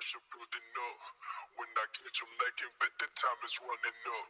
pressure building up. When I catch them lacking, bet the time is running up.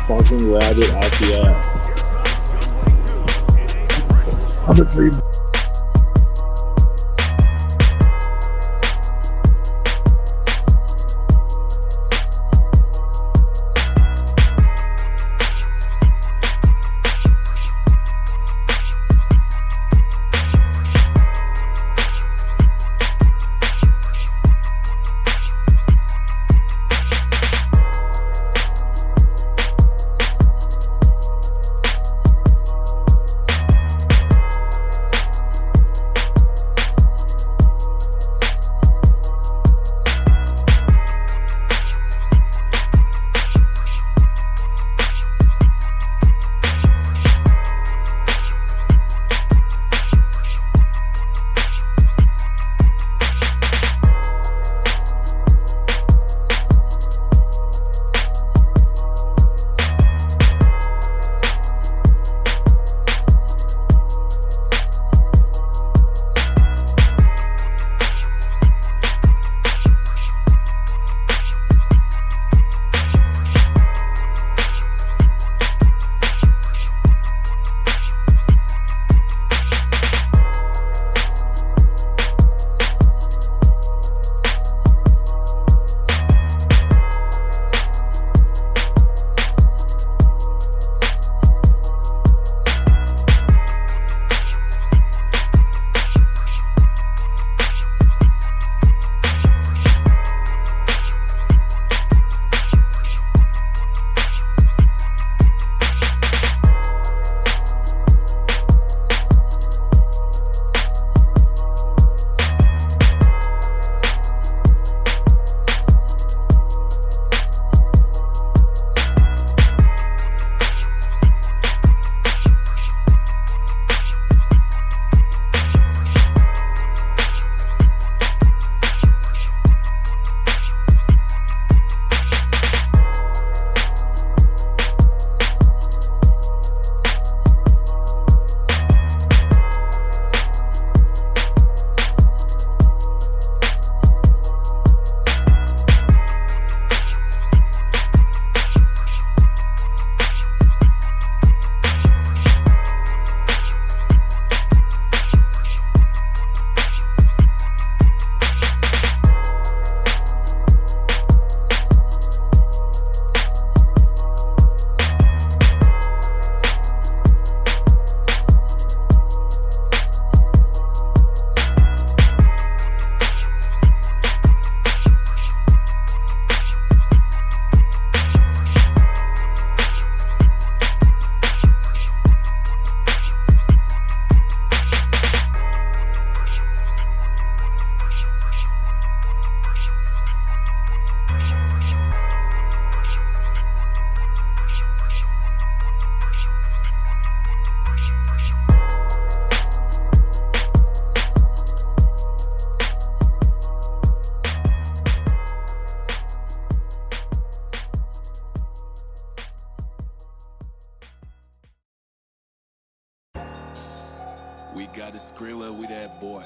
Fucking rabbit out the ass. I'm a dream. We got a Skrilla with that boy.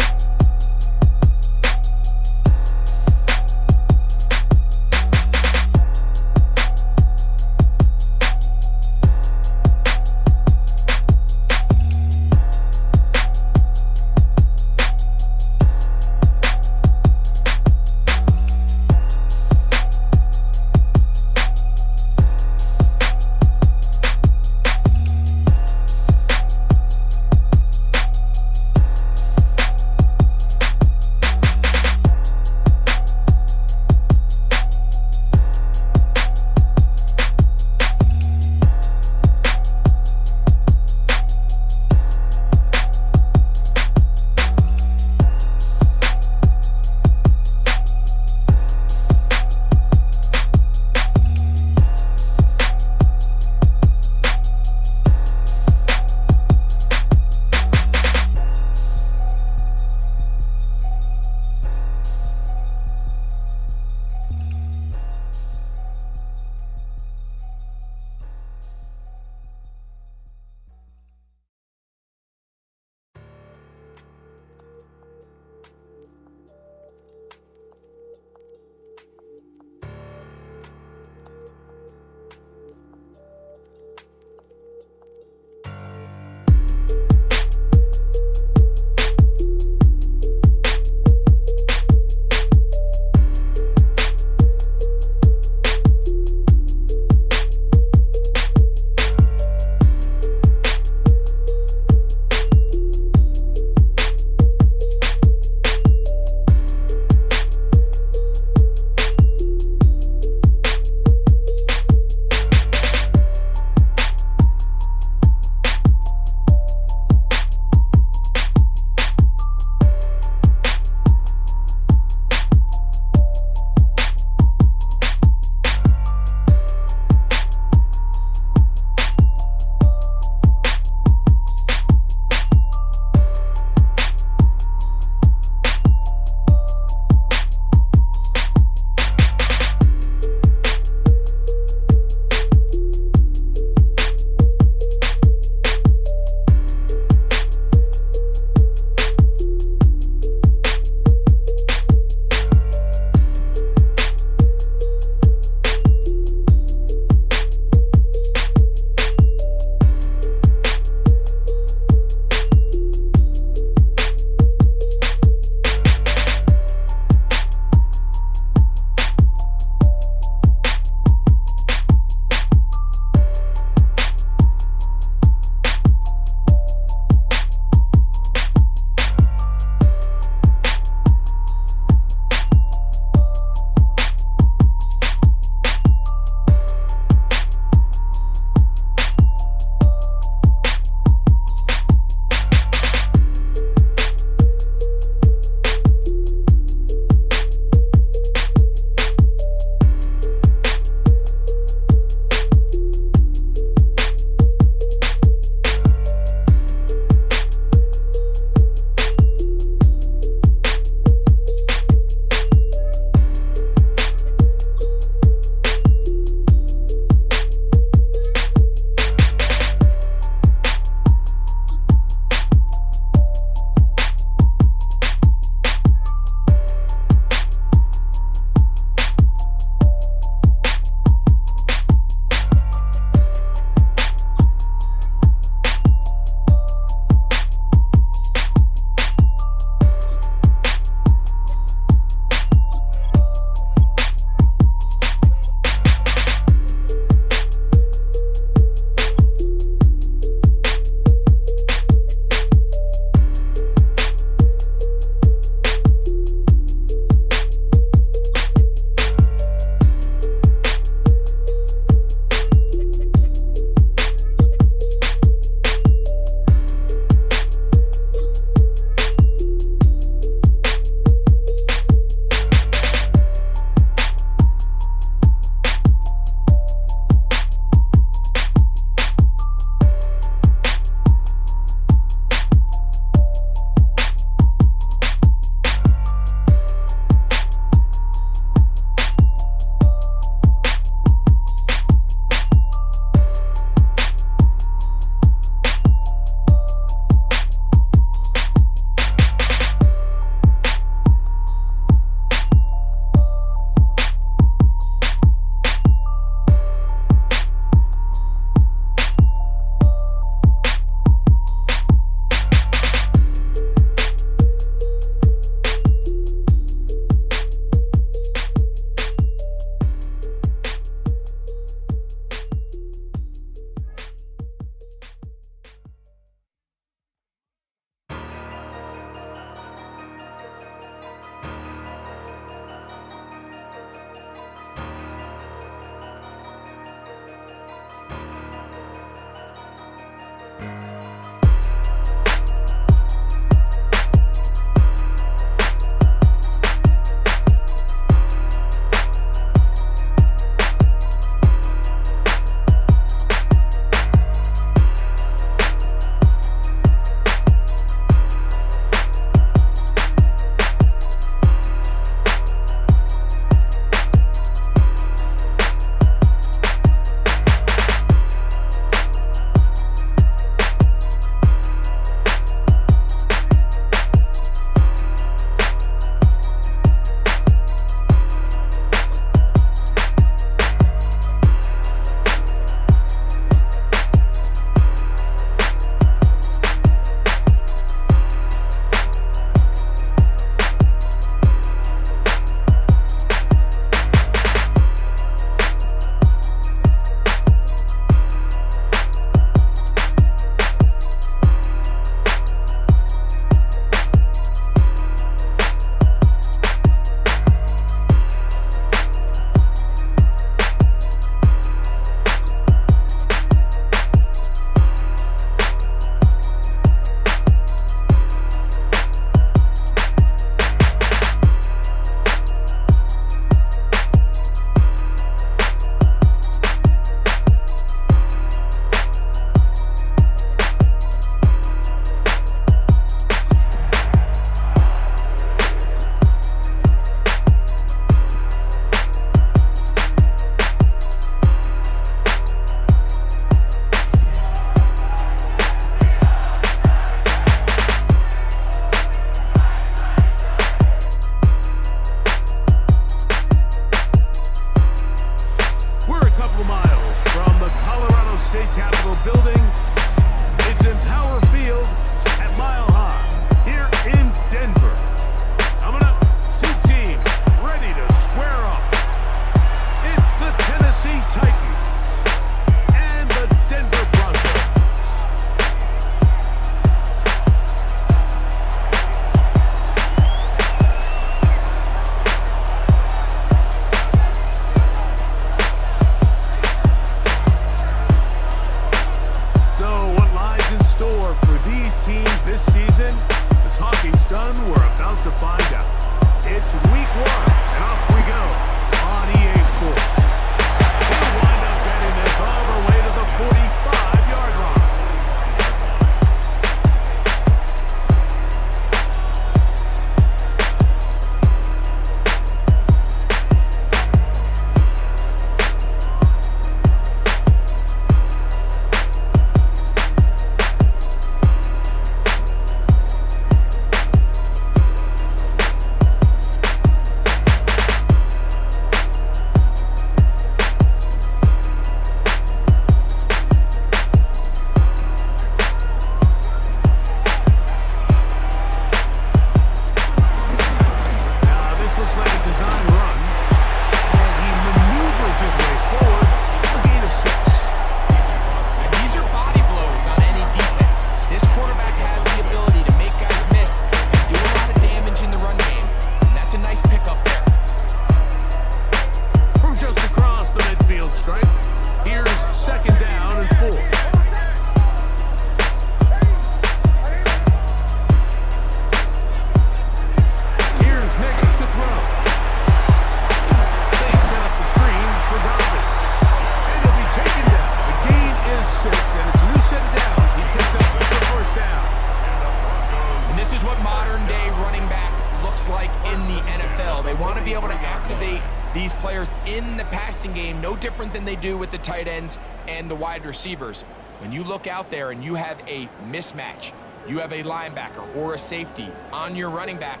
just like in the NFL. They want to be able to activate these players in the passing game, no different than they do with the tight ends and the wide receivers. When you look out there and you have a mismatch, you have a linebacker or a safety on your running back,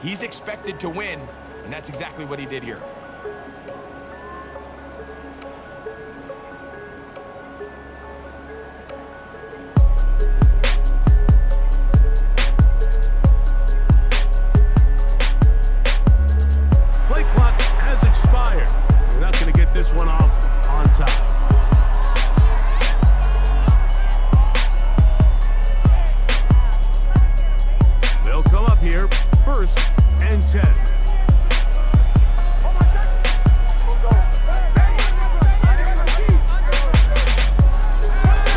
he's expected to win, and that's exactly what he did here. Play clock has expired. They're not going to get this one off on time. They'll come up here, 1st and 10.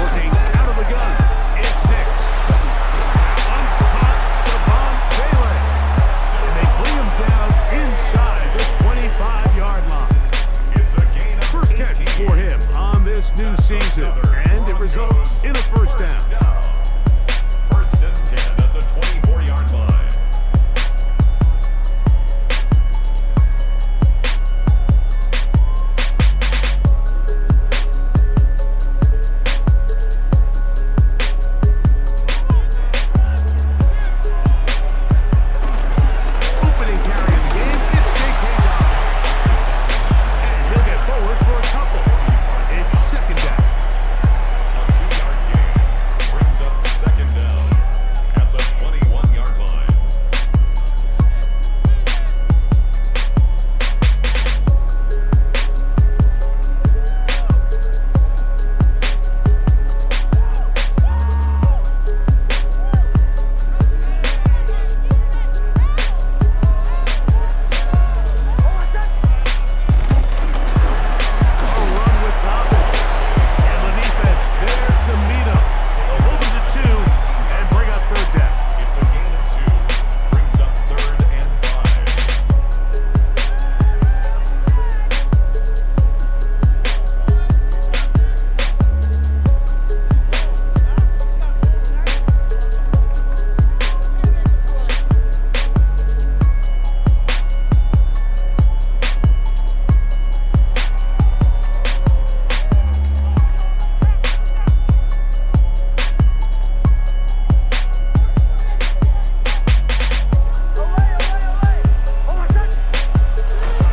Working out of the gun, it's Hicks. Uncaught Devon Bailey. And they bring him down inside the 25-yard line. First catch for him on this new season, and it results in a first down. 1st and 10 at the 24-yard line. Opening carry of the game, it's J.K. Dobbins. And he'll get forward for a couple. It's 2nd down. A 2-yard gain brings up 2nd down at the 21-yard line. A run with Dobbins. And the defense there to meet him. They'll move him to 2 and bring up 3rd down. It's a gain of 2, brings up 3rd and 5.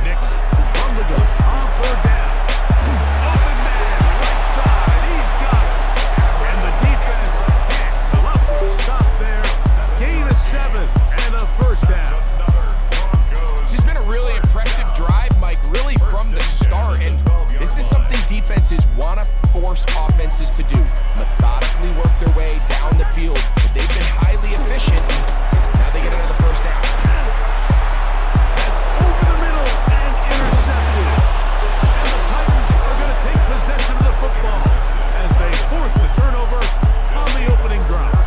Nix from the gun on 3rd down. Open man, right side, he's got it. And the defense can't come up with a stop there. Gain of 7 and a first down. It's just been a really impressive drive, Mike, really from the start. And this is something defenses want to force offenses to do. Methodically work their way down the field. But they've been highly efficient. Now they get another first down. That's over the middle and intercepted. And the Titans are going to take possession of the football as they force the turnover on the opening drive.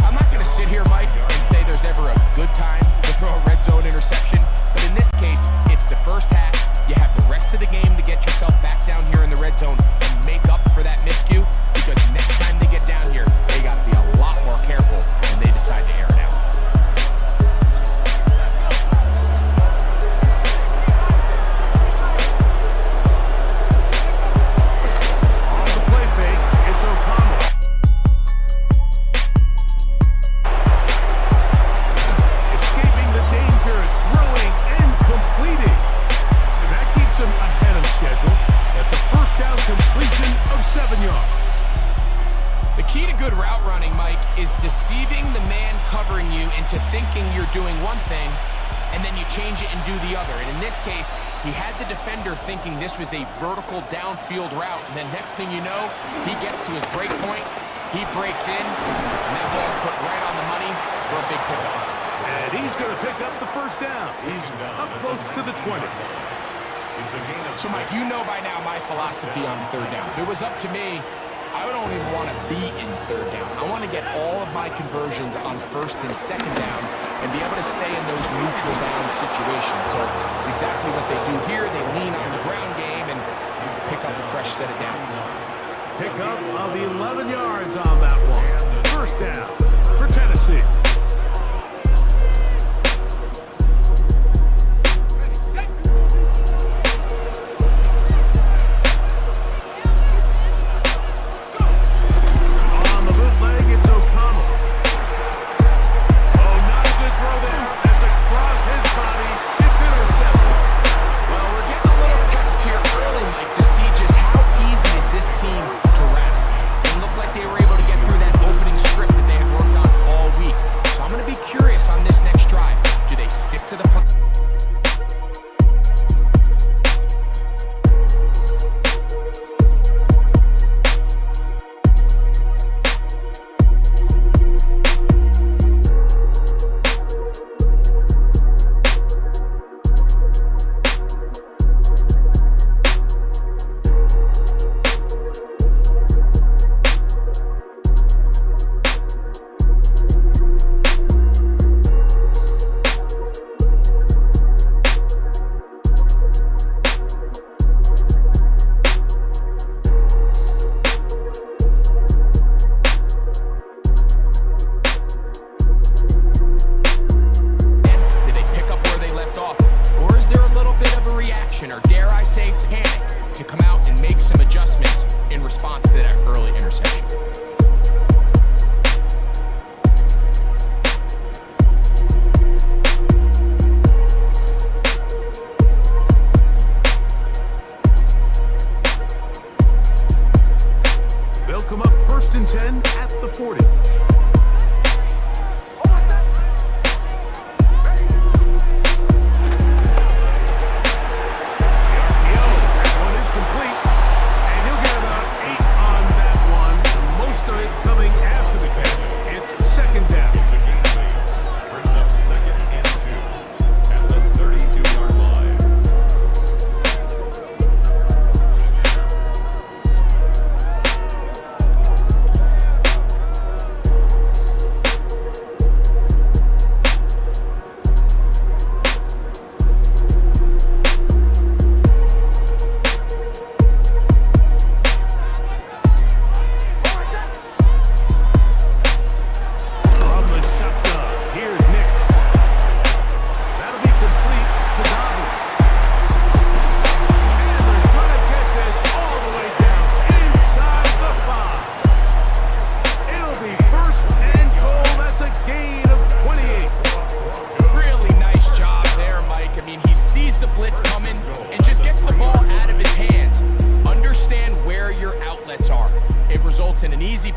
I'm not going to sit here, Mike, and say there's ever a good time to throw a red zone interception. But in this case, it's the first half. You have the rest of the game to get yourself back down here in the red zone and make up for that miscue. Because next time they get down here, they got to be a lot more careful when they decide to air it out. On the play fake, it's O'Connell. Escaping the danger, throwing and completing. And that keeps him ahead of schedule. That's a first down completion of 7 yards. The key to good route running, Mike, is deceiving the man covering you into thinking you're doing one thing, and then you change it and do the other. And in this case, he had the defender thinking this was a vertical downfield route, and then next thing you know, he gets to his break point, he breaks in, and that ball's put right on the money for a big pickup. And he's going to pick up the first down. He's up close to the 20. It's a gain of So, Mike, you know by now my philosophy on 3rd down. If it was up to me, I don't even want to be in 3rd down. I want to get all of my conversions on 1st and 2nd down and be able to stay in those neutral down situations. So it's exactly what they do here. They lean on the ground game and pick up a fresh set of downs. Pickup of 11 yards on that one. First down for Tennessee.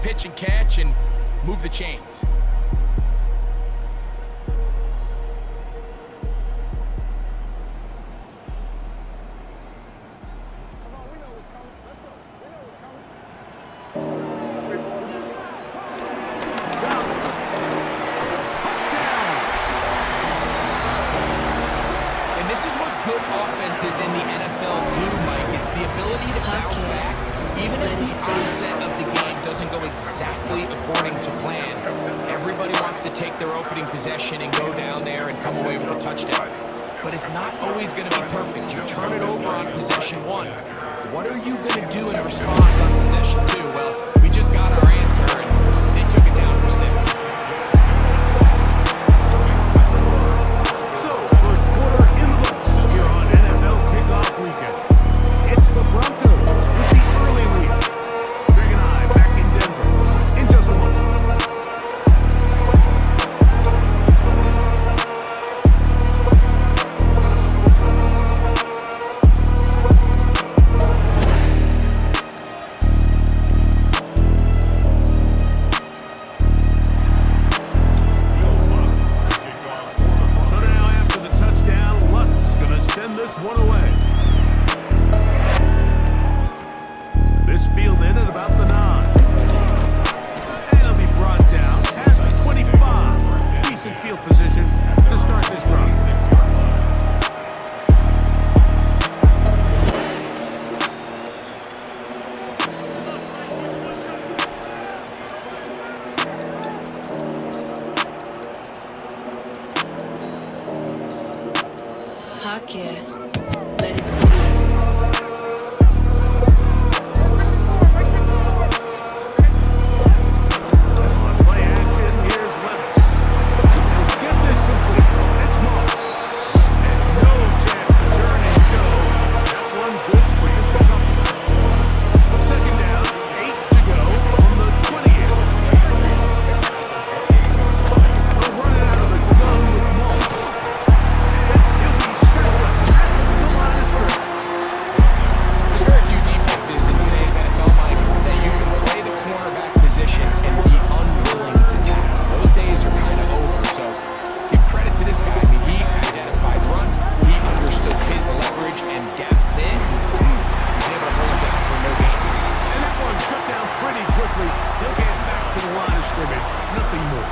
pitch and catch and move the chains. Good offenses in the NFL do, Mike. It's the ability to bounce back, even if the onset of the game doesn't go exactly according to plan. Everybody wants to take their opening possession and go down there and come away with a touchdown. But it's not always going to be perfect. You turn it over on possession 1. What are you going to do in response on possession 2? Well, we just got our answer, and they took it down for 6. It's the Broncos with the early lead. Greg and I back in Denver in just a moment. So now after the touchdown, Lutz gonna send this one away. This field in at about the 9. And it'll be brought down past the 25. Decent field position to start this drive. Arkay, let it On play action, here's Levis. He'll get this complete. It's Moss. And no chance to turn and go. That one good for just a couple. Second down, 8 to go on the 20th. They'll run it out of the gun with Moss. And he'll be stripped at the line of scrimmage. There's very few defenses in today's NFL, Mike, that you can play the cornerback position and be unwilling to tackle. Those days are kind of over, so give credit to this guy. I mean, he identified run, he understood his leverage and gap thin. He was able to hold him down for no gain. And that one shut down pretty quickly. He'll get back to the line of scrimmage. Nothing more.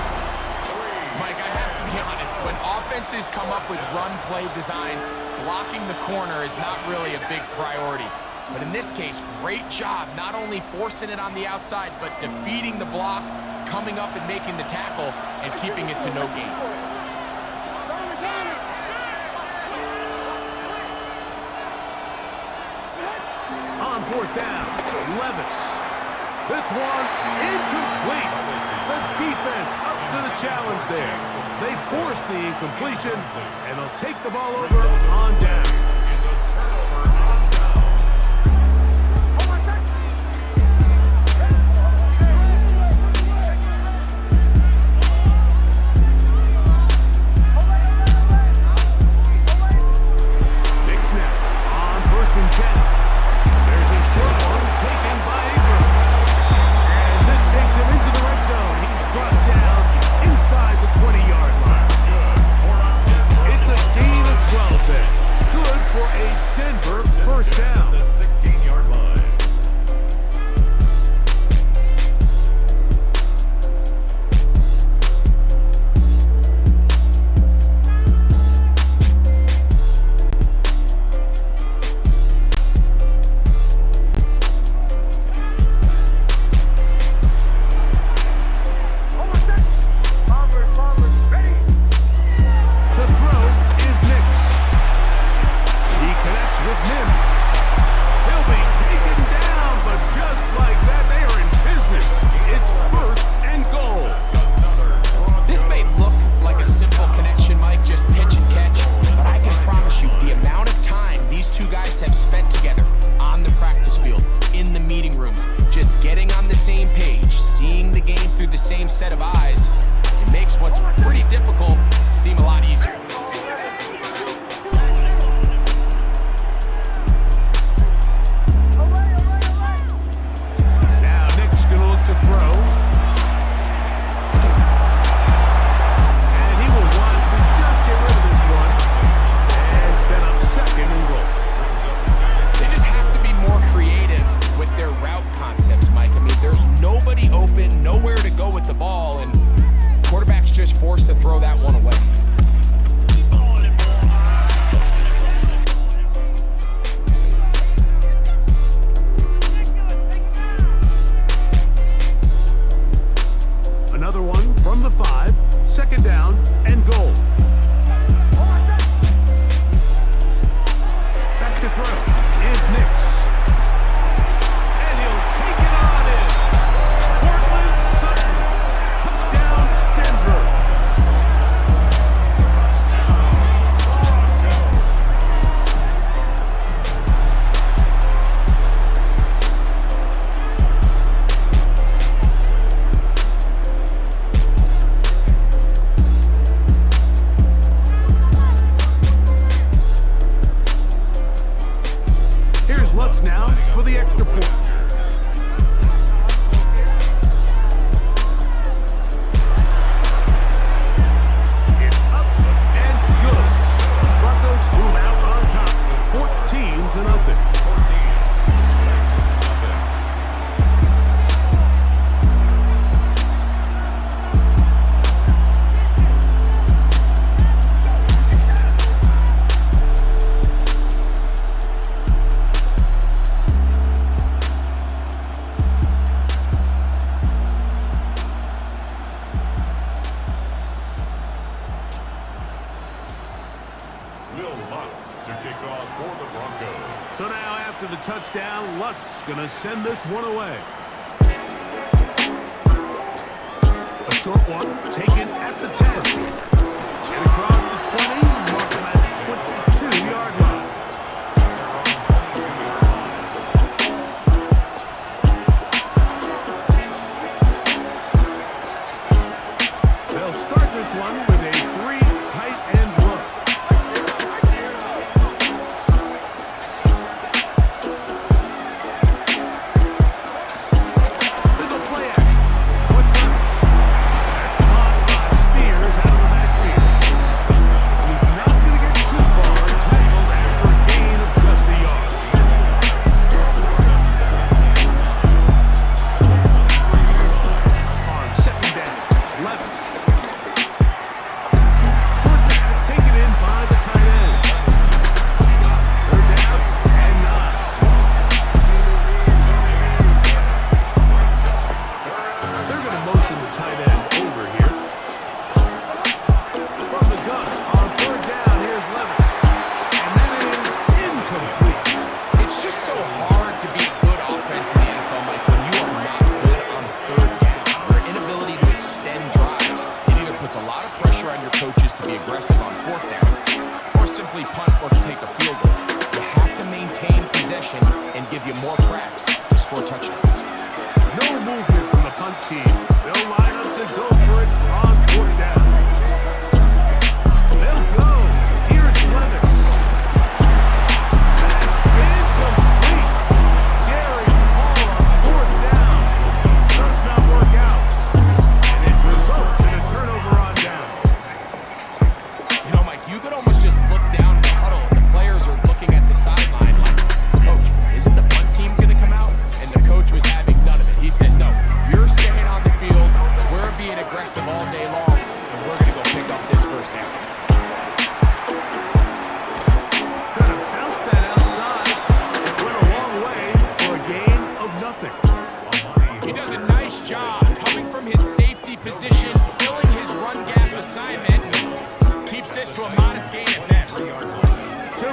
Mike, I have to be honest, when offenses come up with run play designs, blocking the corner is not really a big priority. But in this case, great job not only forcing it on the outside, but defeating the block, coming up and making the tackle, and keeping it to no gain. On 4th down, Levis. This one incomplete. The defense up to the challenge there. They force the incompletion, and they'll take the ball over on down. Big snap on 1st and 10. There's a short one taken by Ingram. And this takes him into the red zone. He's brought down inside the 20-yard line. It's a gain of 12 there. Good Lutz to kick off for the Broncos. So now after the touchdown, Lutz gonna send this one away. A short one taken at the 10. And across the 20, mark him at the 22-yard line. They'll start this one with a 3 tight end look. There's a play action. What's that? That's caught by Spears out of the backfield. He's not going to get too far. Tackled after a gain of just a yard. On second down, Levis. Short pass taken in by the tight end. Third down and 9. They're going to motion the tight end over here. From the gun on third down, here's Levis. And that is incomplete. It's just so hard to be a good offense in the NFL, Mike, when you are not good on third down. Your inability to extend drives, it either puts a lot of pressure on your coaches to be aggressive on fourth down, or simply punt or take a field goal. You have to maintain possession and give you more cracks to score touchdowns. No movement from the punt team. They'll line up to go for it on fourth down. They'll go. Here's Levis. That's incomplete. Gary Paul on fourth down. Does not work out. And it results in a turnover on down. You know, Mike, you could almost just look down in the huddle and the players are looking at the sideline like, Coach, isn't the punt team going to come out? And the coach was having none of it. He says, no, you're staying on the field. We're being aggressive all day long, and we're going to go pick up this first down. Kind of bounced that outside. It went a long way for a gain of nothing. He does a nice job coming from his safety position, filling his run gap assignment, and keeps this to a modest gain at best. 2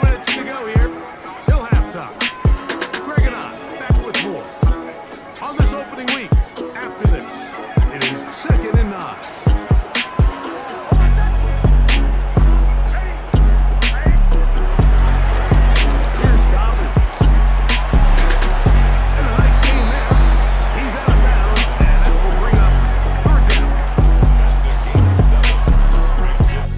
minutes to go here. Till halftime. Greg and I back with more. On this opening week, after this, it is 2nd and 9. Here's Dobbins. And a nice gain there. He's out of bounds, and that will bring up third down. That's a gain of 7. Brings it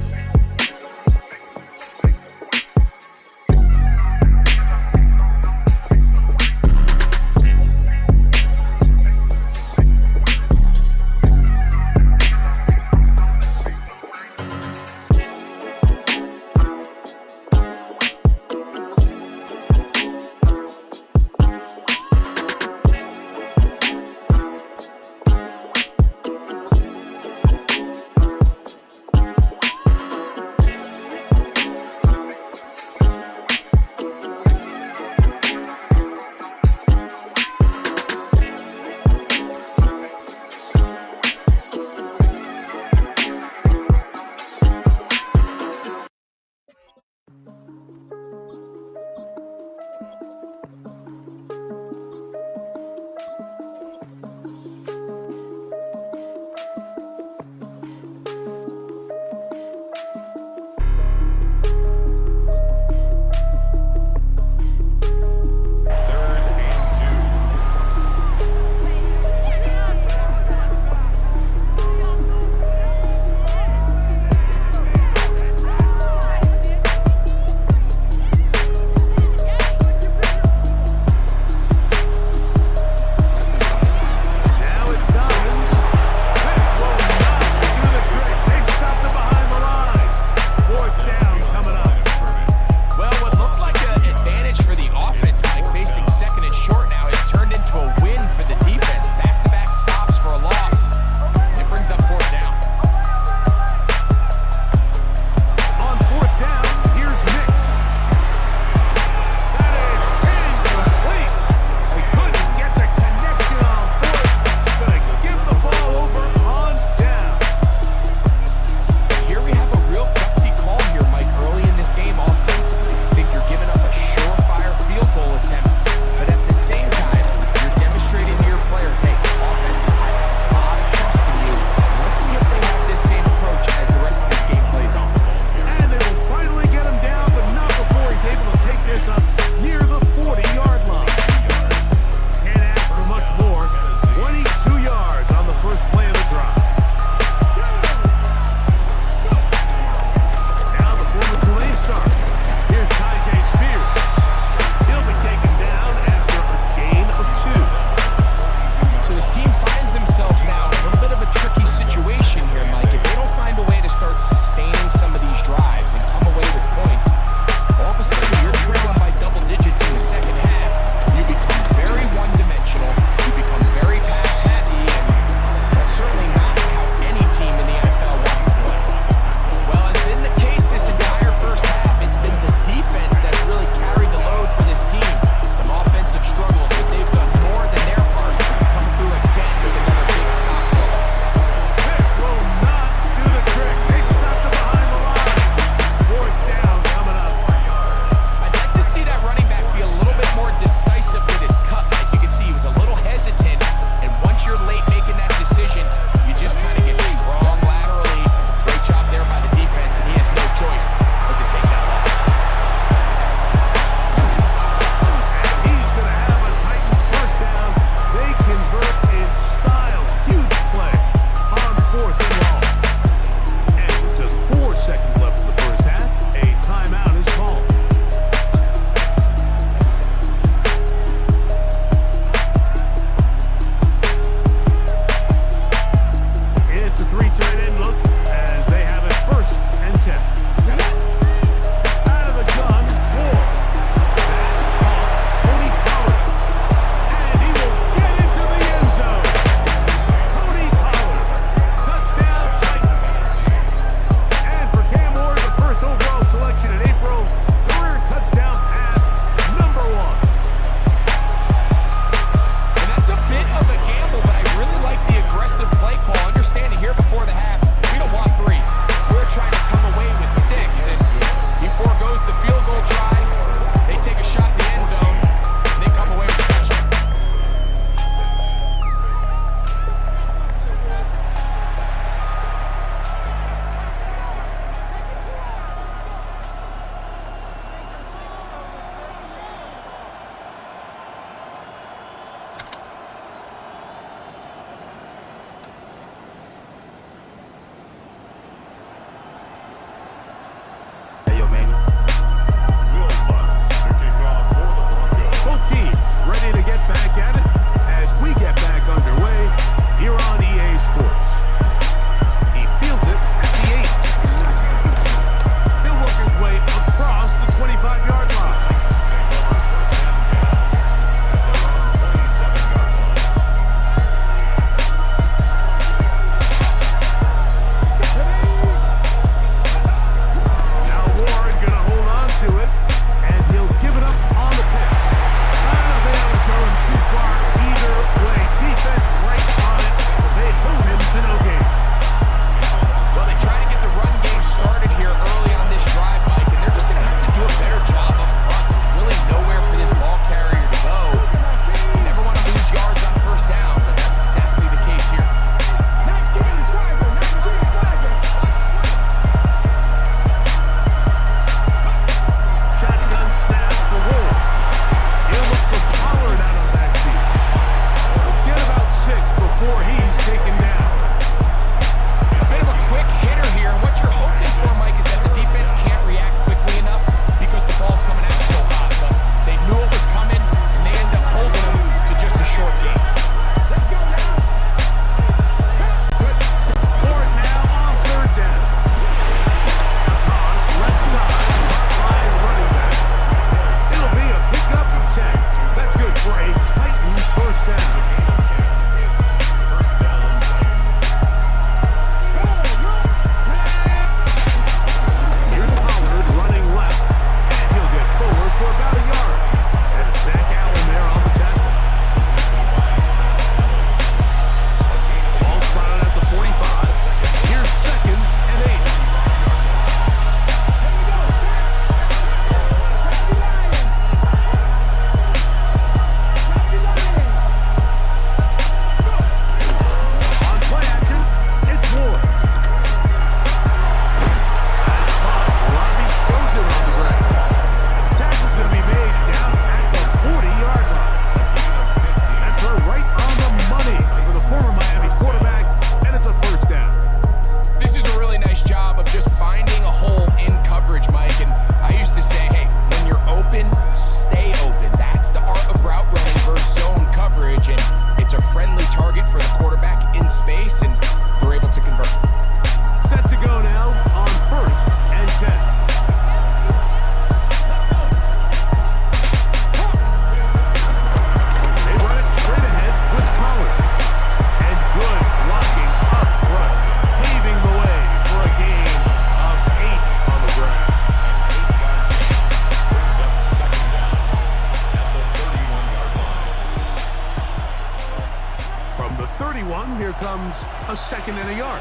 becomes a second and a yard.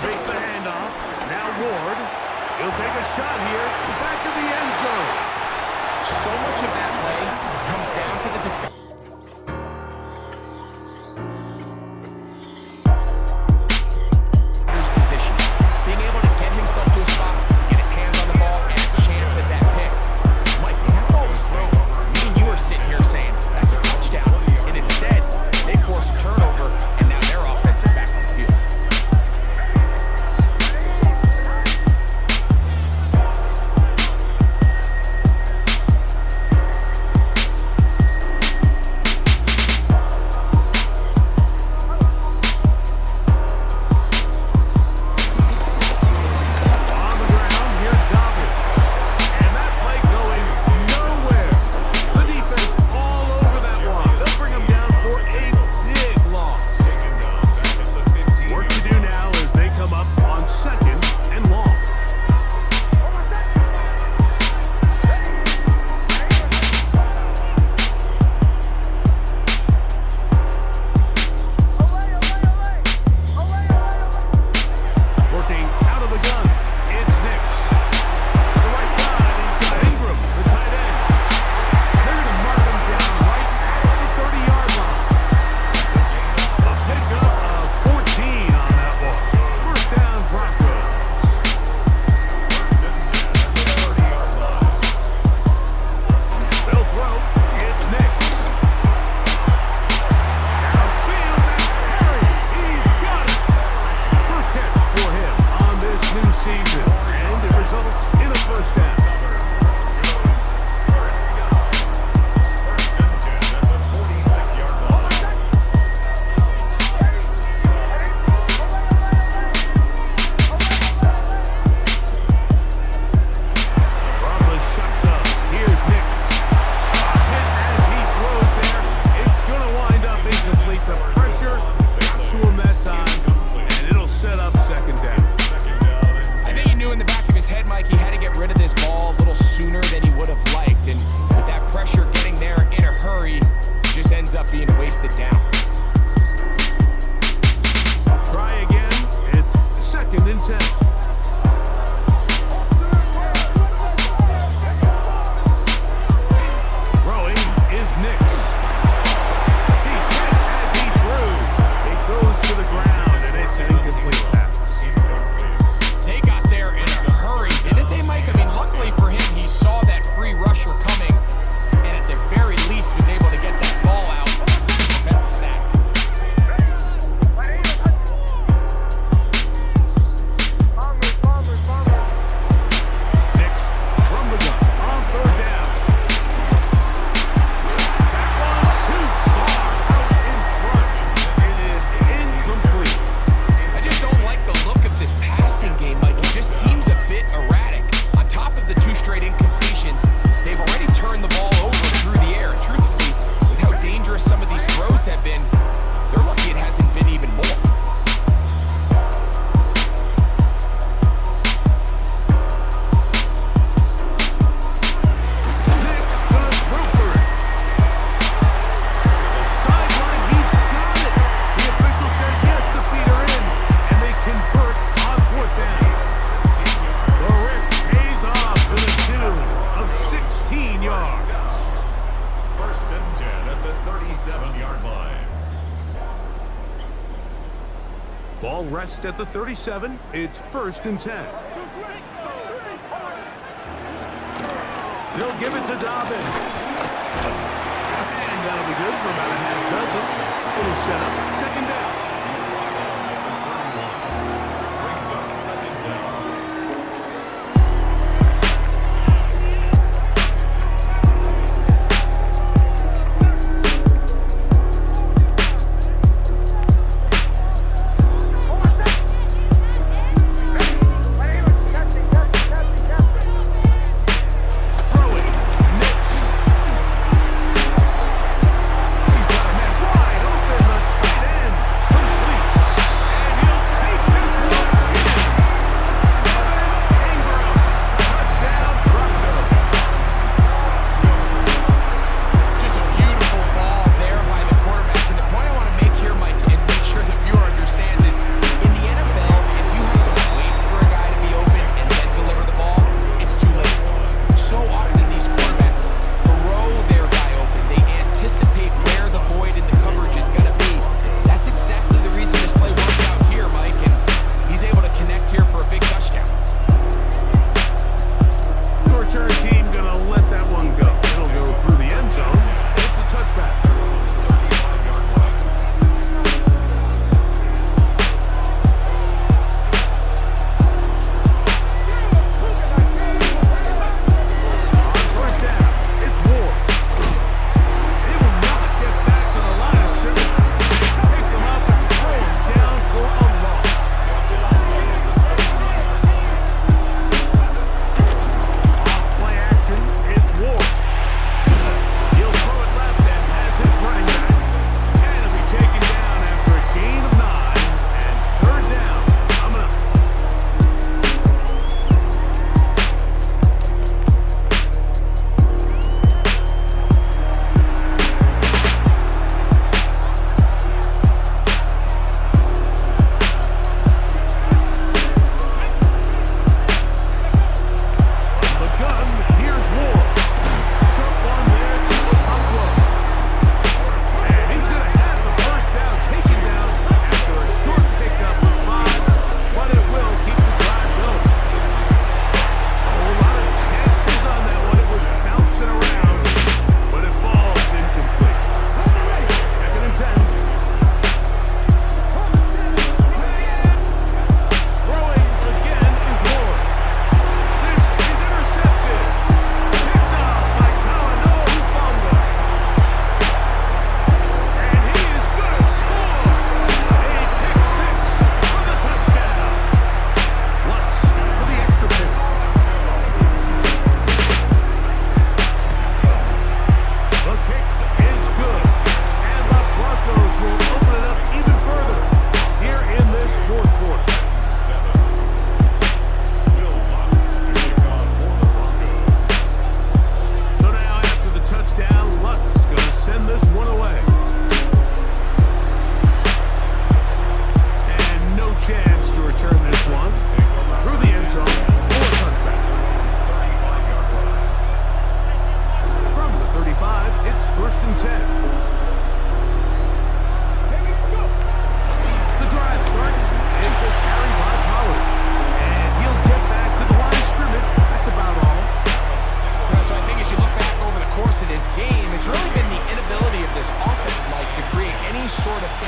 Fake the handoff. Now Ward. He'll take a shot here. Back of the end zone. So much of that play comes down to the defense. Position. Being able to get himself to a spot, get his hands on the ball, and a chance at that pick. Mike, when that ball was thrown, me and you are sitting here saying, that's a touchdown. And instead, they force a turnover, and now their offense is back on the field. Ball rests at the 37. It's 1st and 10. They'll give it to Dobbin. And that'll be good for about a half dozen. It'll set up 2nd down. Brings up 2nd down. He's got a man wide open. The tight end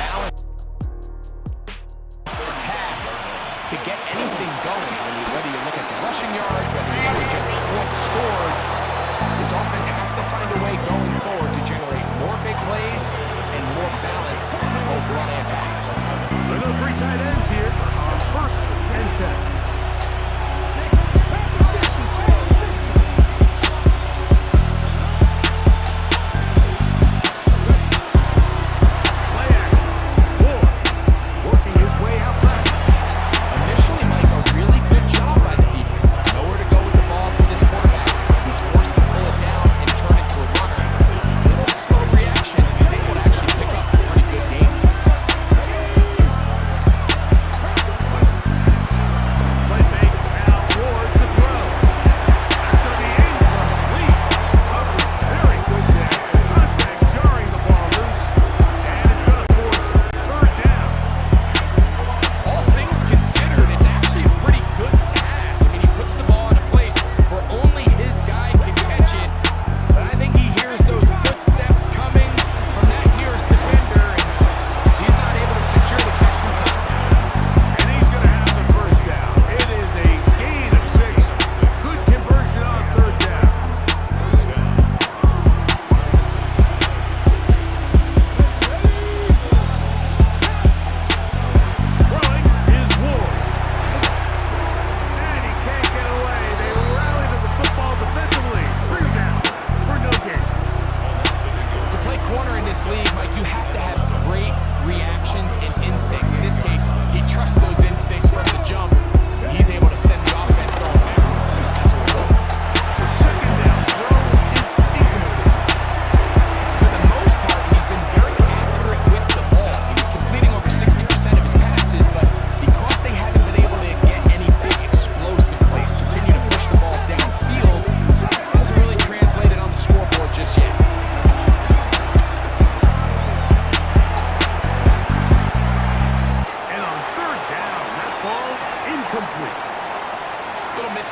balance attack to get anything going. Whether you look at the rushing yards, whether you look at just the points scored, this offense has to find a way going forward to generate more big plays and more balance both run and pass. With the 3 tight ends here on 1st and 10.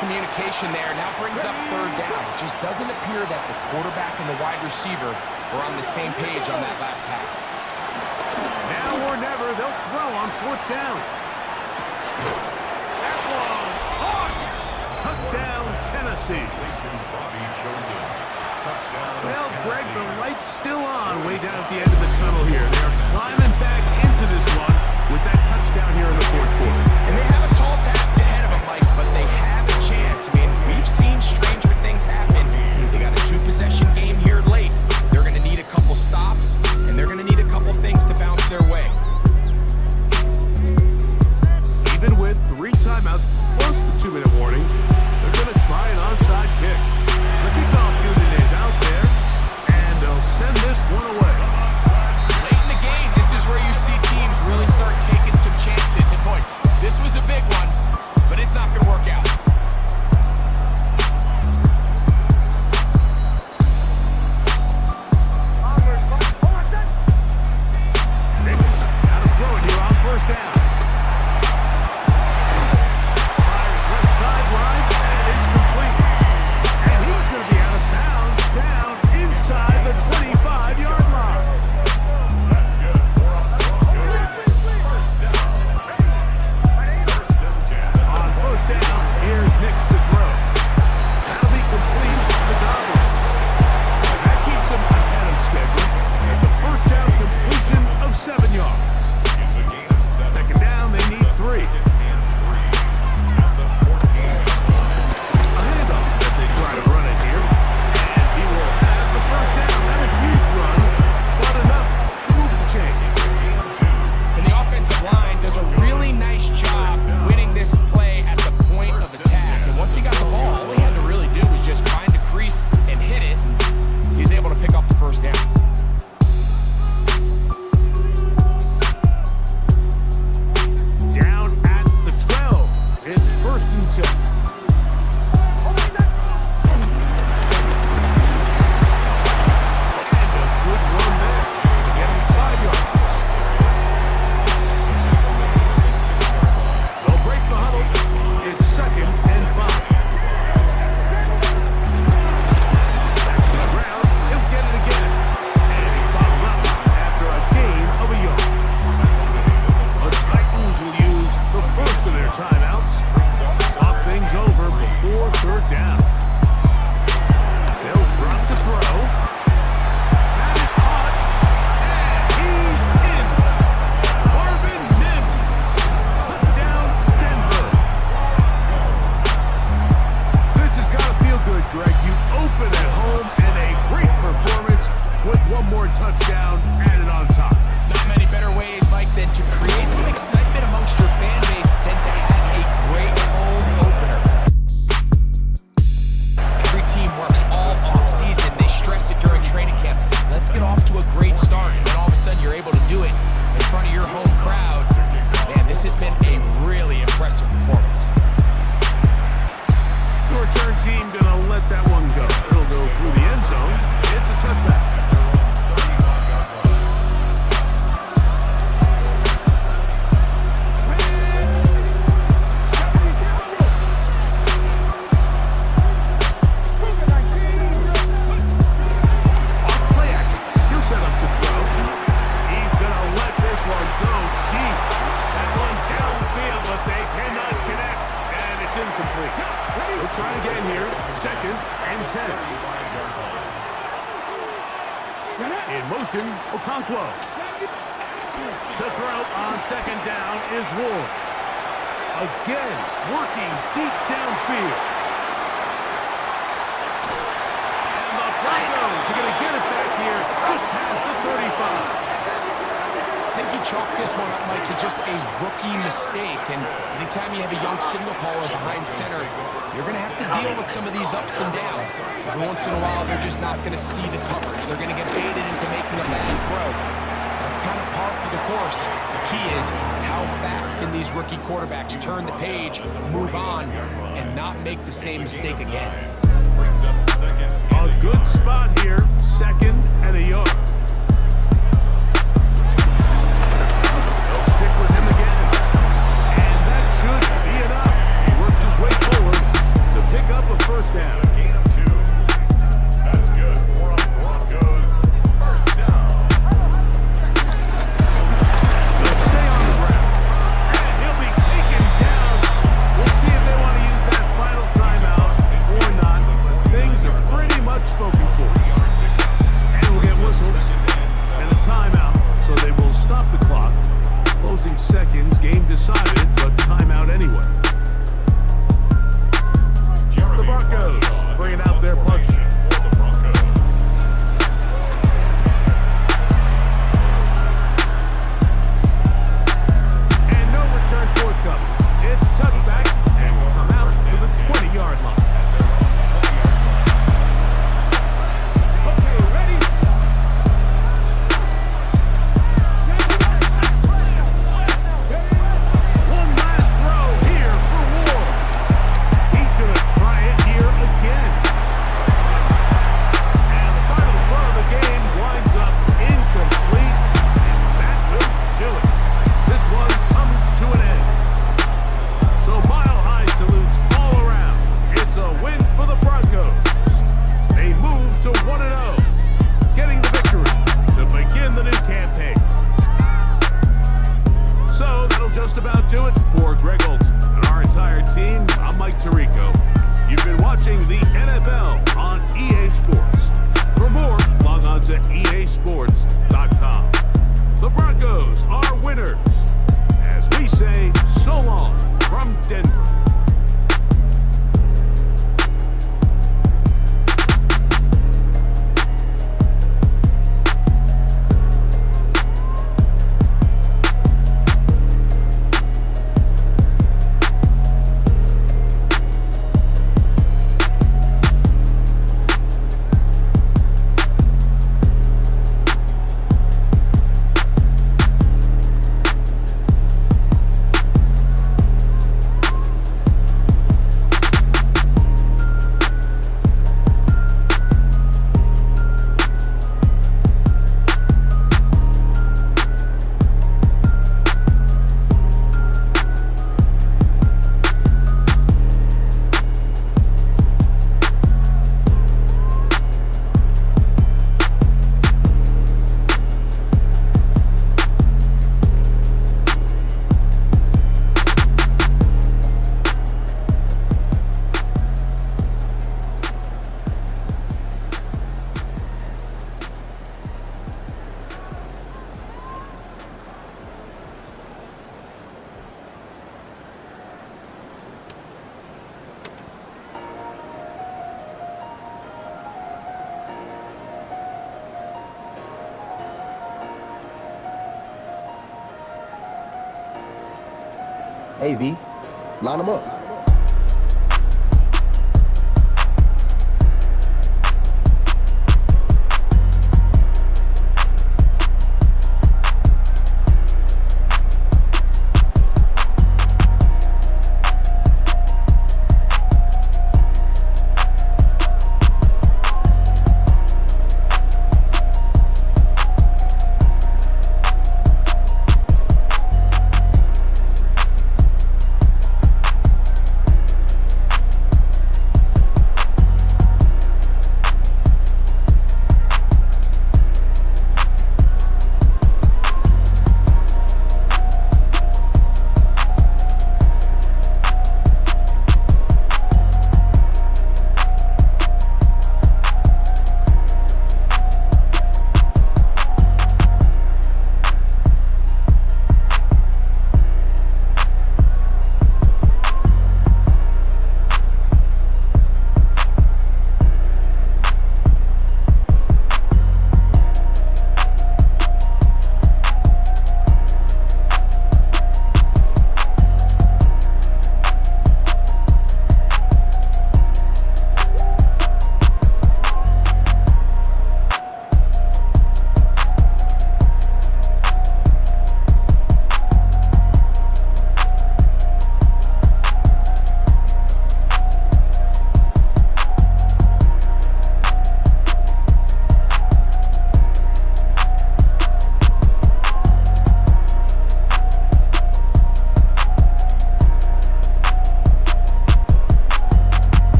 miscommunication there. Now brings up 3rd down. It just doesn't appear that the quarterback and the wide receiver are on the same page on that last pass. Now or never, they'll throw on 4th down. That one, caught! Touchdown, Tennessee. Well, Greg, the light's still on way down at the end of the tunnel here. They're climbing back into this one with that touchdown here in the 4th quarter. And they have a tall task ahead of them, Mike, but they have a chance. I mean, we've seen stranger things happen. They got a 2-possession game here late. They're going to need a couple stops, and they're going to need a couple things to bounce their way. Even with 3 timeouts plus the 2-minute warning, they're going to try an onside kick. The kickoff unit is out there, and they'll send this one away. Late in the game, this is where you see teams really 2nd and 10. In motion, Okonkwo. To throw on 2nd down is Ward. Again, working deep downfield. And the Broncos are going to get it back here just past the 35. I think you chalk this one up, Mike, to just a rookie mistake. And anytime you have a young signal caller behind center, you're going to have to deal with some of these ups and downs. Every once in a while, they're just not going to see the coverage. They're going to get baited into making a bad throw. That's kind of par for the course. The key is how fast can these rookie quarterbacks turn the page, move on, and not make the same mistake again. A good spot here, 2nd and a yard. They'll stick with him again. And that should be enough. He works his way forward to pick up a 1st down. Gain of 2. That's good for the Broncos. 1st down. They'll stay on the ground. And he'll be taken down. We'll see if they want to use that final timeout or not. Things are pretty much spoken for. And we'll get whistles and a timeout, so they will stop the clock. Closing seconds, game decided, but timeout anyway. The Broncos bringing out their punch. For the Broncos. And no return forthcoming. It's touchback and will come out to the 20-yard line. Okay, ready? One last throw here for Ward. He's going to try it here again. And the final throw of the game winds up incomplete, and that will do it. This one comes to an end. So mile-high salutes all around. It's a win for the Broncos. They move to 1-0, getting the victory to begin the new campaign. So that'll just about do it for Greg Olson and our entire team. I'm Mike Tirico. You've been watching the NFL on EA Sports. For more, log on to easports.com. The Broncos are winners. As we say, so long from Denver. Hey, V, line them up.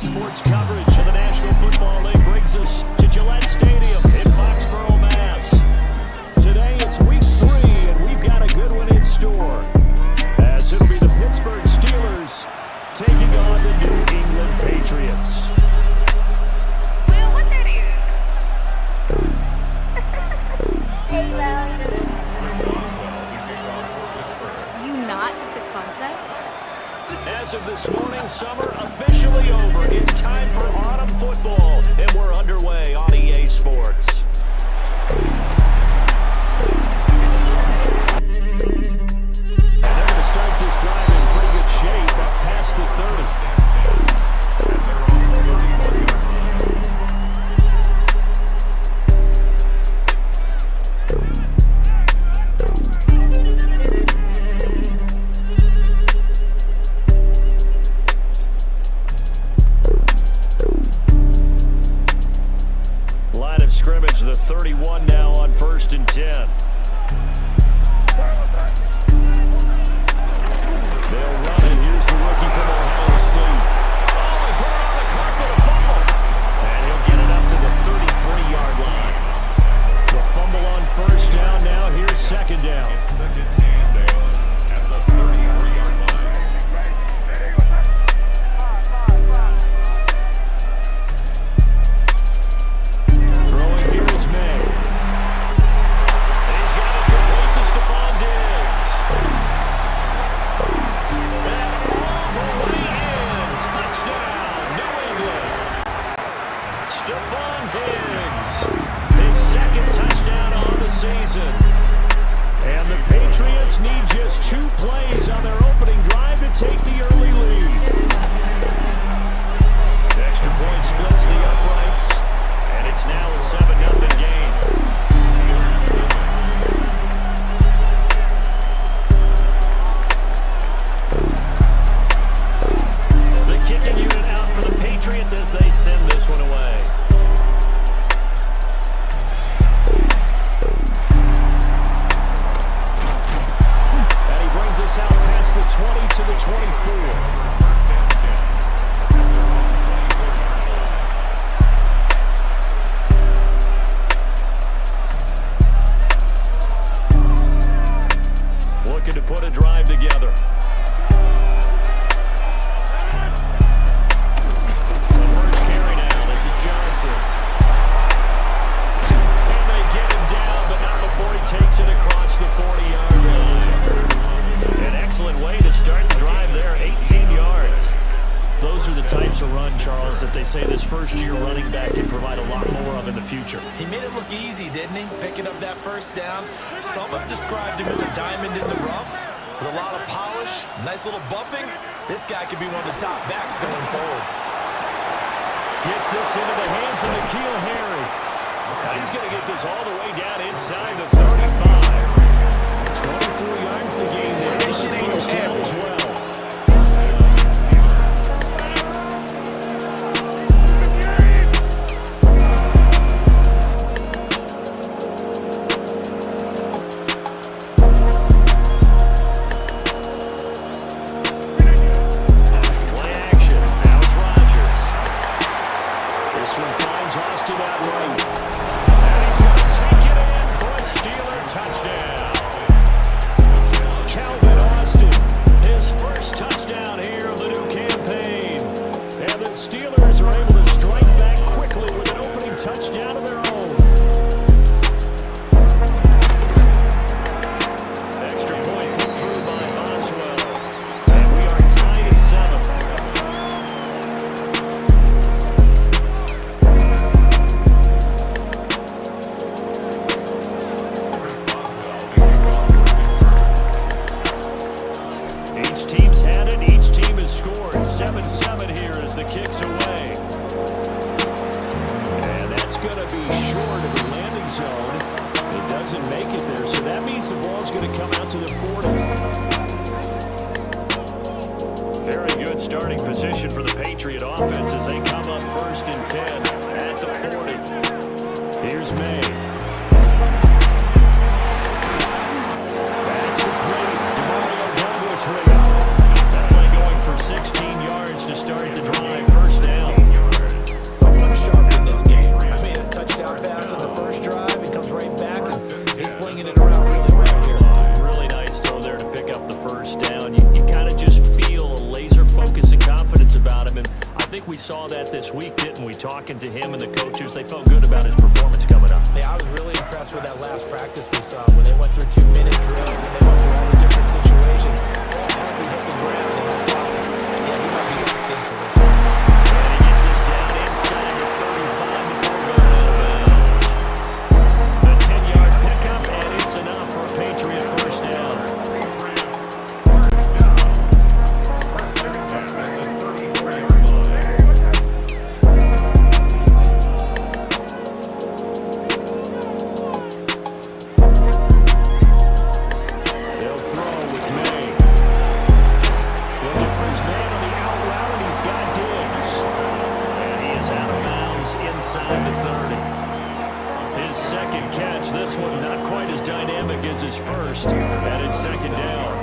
Sports coverage of the National Football League brings us to Gillette Stadium in Foxborough, Mass. Today it's week 3, and we've got a good one in store, as it'll be the Pittsburgh Steelers taking on the New England Patriots. Will, what that is? Do you not get the concept? As of this morning, summer officially over. It's time for autumn football, and we're underway on EA Sports. And they're going to start this drive in pretty good shape, up past the 30. Line of scrimmage, the 31 now on 1st and 10. They'll run it. Here's the rookie from Ohio State. Oh, he put it on the clock with a fumble. And he'll get it up to the 33-yard line. The fumble on 1st down now. Here's 2nd down. Second and down at the 33-yard line. Throwing here is May. And he's got it complete to Stephon Diggs. And all the way in. Touchdown, New England. Stephon Diggs. His 2nd touchdown on the season. And the Patriots need just 2 plays on their opening drive to take the early lead. The extra point splits the uprights. And it's now a 7-0 game. The kicking unit out for the Patriots as they send this one away. And he brings us out past the 20 to the 24. Looking to put a drive together. The first carry now. This is Johnson. And they get him down, but not before he takes it across the 40-yard line. An excellent way to start the drive there, 18 yards. Those are the types of run, Charles, that they say this first-year running back can provide a lot more of in the future. He made it look easy, didn't he? Picking up that 1st down. Some have described him as a diamond in the rough with a lot of polish, nice little buffing. This guy could be one of the top backs going forward. Gets this into the hands of N'Keal Harry. Now he's going to get this all the way down inside the 35. 24 yards the game there. This shit ain't no average. As well. Play action. Now it's Rodgers. This one finds Austin out right. And he's going to take it in for a Steeler touchdown. first, and it's second down.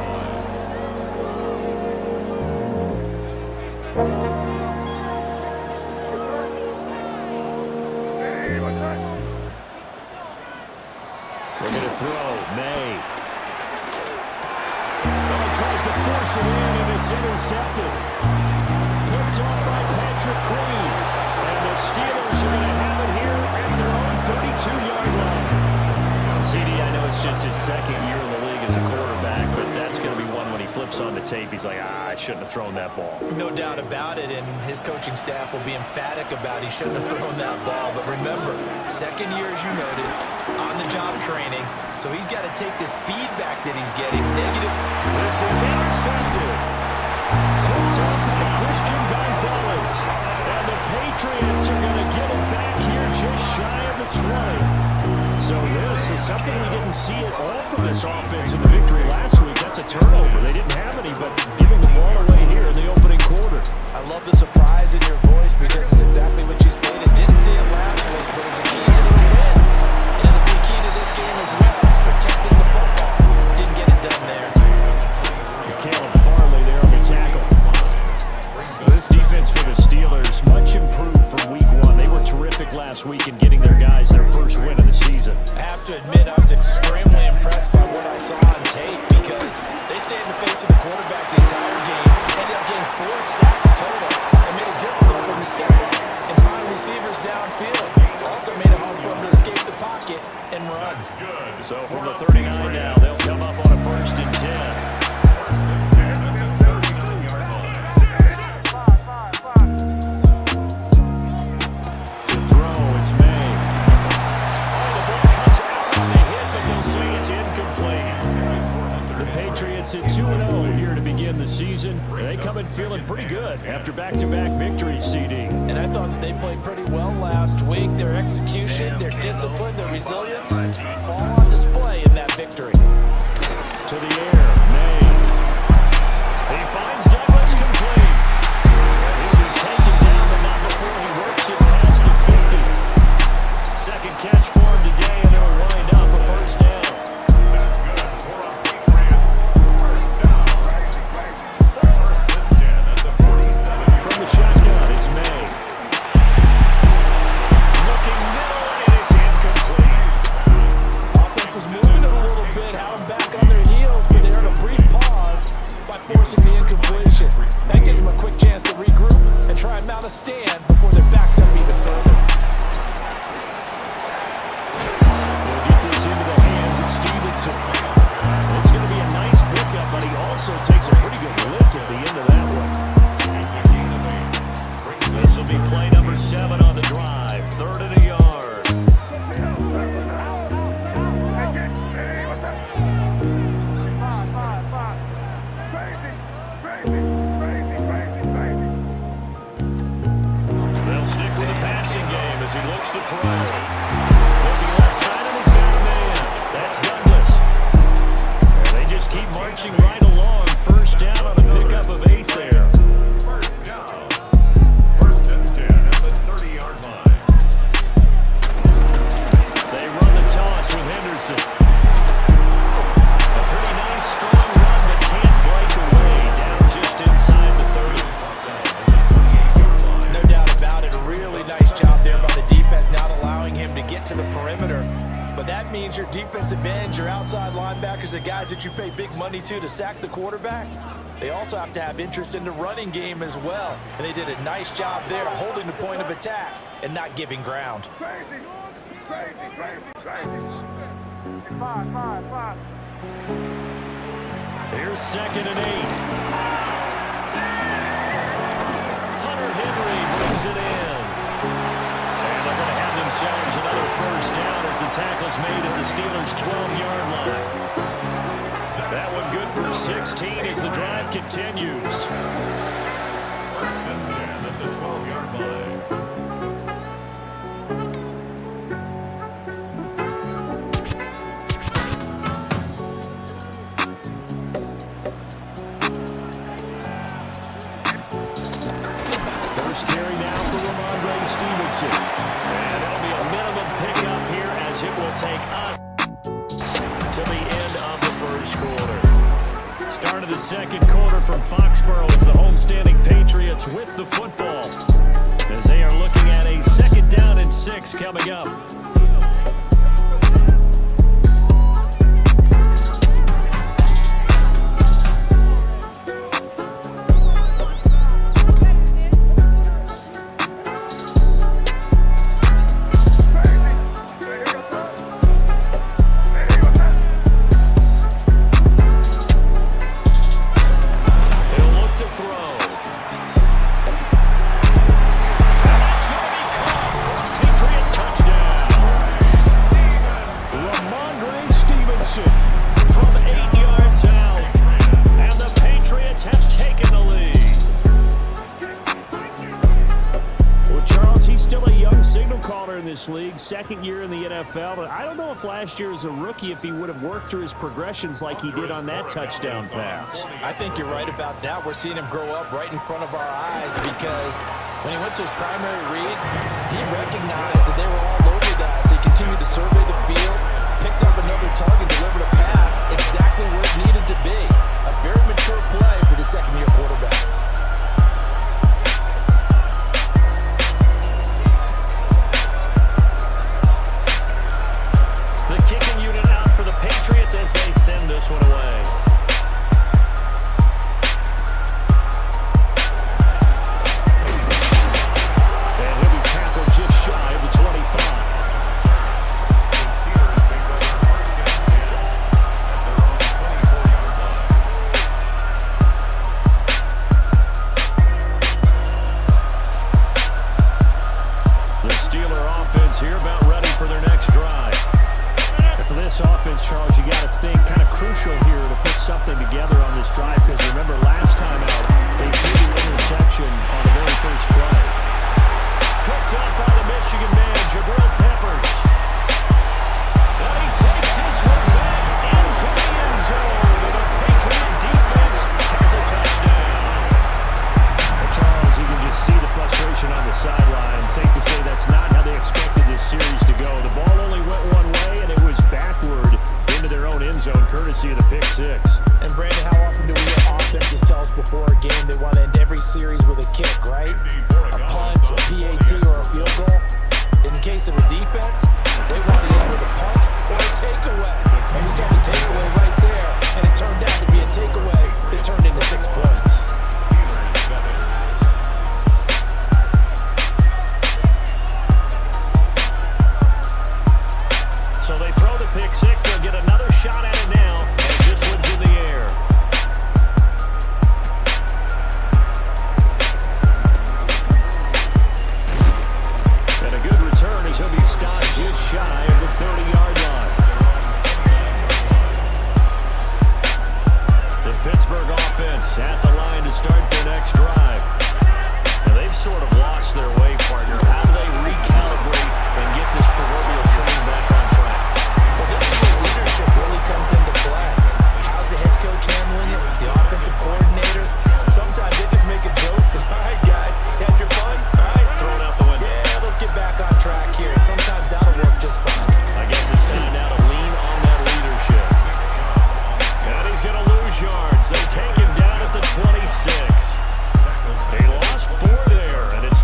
We're going to throw. May. Well, he tries to force it in, and it's intercepted. Picked off by Patrick Queen. And the Steelers are going to have it here at their own 32-yard line. CD, I know it's just his second year in the league as a quarterback, but that's going to be one when he flips on the tape. He's like, I shouldn't have thrown that ball. No doubt about it, and his coaching staff will be emphatic about he shouldn't have thrown that ball. But remember, second year, as you noted, on-the-job training, so he's got to take this feedback that he's getting. Negative. This is intercepted. Picked up by Christian Gonzalez. And the Patriots are going to get it back here just shy of the 20. So this is something we didn't see at all from this offense in the victory last week. That's a turnover. They didn't have any, but giving the ball away here in the opening quarter. I love the surprise in your voice because it's exactly what you stated. Didn't see it last week, but it's a key to the win. And it'll be key to this game as well. Protecting the football. Didn't get it done there. Caleb Farley there on the tackle. So this defense for the Steelers, much improved from week one. They were terrific last week in getting their guys their first win of the season. I have to admit, I was extremely impressed by what I saw on tape because they stayed in the face of the quarterback the entire game, ended up getting 4 sacks total, and made it difficult for him to step up and find receivers downfield. Also made it hard for him to escape the pocket and run. So from the 39 now, they'll come up on a 1st and 10. Patriots at 2-0 here to begin the season. They come in feeling pretty good after back-to-back victories, CD. And I thought that they played pretty well last week. Their execution, their discipline, their resilience, all on display in that victory. To the air, May. He finds Douglas complete. He'll be taken down, but not before he works it past the 50. Second catch for him today, and it'll wind up a 1st down. Shotgun, it's May. Looking middle, and it's incomplete. Offense was moving it a little bit, had them back on their heels, but they earned a brief pause by forcing the incompletion. That gives them a quick chance to regroup and try and mount a stand before they're backed up even further. We'll get this into the hands of Stevenson. It's going to be a nice pickup, but he also takes a pretty good lick at the end of that one. This will be play number 7 on the drive. 3rd and a yard. They'll stick with the passing game as he looks to throw. Looking left side, and he's got a man. That's Douglas. And they just keep marching right along. 1st down on a pickup of 8 there. To the perimeter, but that means your defensive ends, your outside linebackers, the guys that you pay big money to sack the quarterback, they also have to have interest in the running game as well, and they did a nice job there holding the point of attack and not giving ground. Here's 2nd and 8. Hunter Henry brings it in. Themselves another 1st down as the tackle's made at the Steelers' 12-yard line. That one good for 16 as the drive continues. 1st and 10 at the 12-yard line. First carry now for Ramondre Stevenson. And it'll be a minimum pickup here as it will take us to the end of the second quarter from Foxborough. It's the homestanding Patriots with the football as they are looking at a 2nd down and 6 coming up. League, 2nd year in the NFL, but I don't know if last year as a rookie if he would have worked through his progressions like he did on that touchdown pass. I think you're right about that. We're seeing him grow up right in front of our eyes because when he went to his primary read, he recognized that they were all over guys. He continued to survey the field, picked up another target, delivered a pass exactly where it needed to be. A very mature play for the 2nd-year quarterback. Kicking unit out for the Patriots as they send this one away. And he'll be tackled just shy of the 25. The Steeler offense here about ready for their next drive. For this offense, Charles, you got to think kind of crucial here to put something together on this drive because remember last time out, they threw the interception on the very first play. Picked up by the Michigan man, Jabril Peppers. And he takes this one back into the end zone. And the Patriot defense has a touchdown. Well, Charles, you can just see the frustration on the sideline. Safe to say that's not how they expected this series to go. The ball only went one way, and it was backward into their own end zone, courtesy of the pick 6. And Brandon, how often do we hear offenses tell us before a game they want to end every series with a kick, right? A punt, a PAT, or a field goal. In the case of a defense, they want to end with a punt or a takeaway. And we saw the takeaway right there, and it turned out to be a takeaway that turned into 6 points. So they throw the pick 6. They'll get another shot at it now as this one's in the air. And a good return as he'll be stopped just shy of the 30-yard line. The Pittsburgh offense at the line to start their next drive. Now they've sort of lost their way, partner. How do they recalibrate and get this proverbial train back on track? Well, this is where leadership really comes into play. How's the head coach handling it? The offensive coordinator? Sometimes they just make a joke. All right, guys, you had your fun? All right, throw it out the window. Yeah, let's get back on track here. And sometimes that'll work just fine. I guess it's time now to lean on that leadership. And he's going to lose yards. They take him down at the 26. They lost 4 there, and it's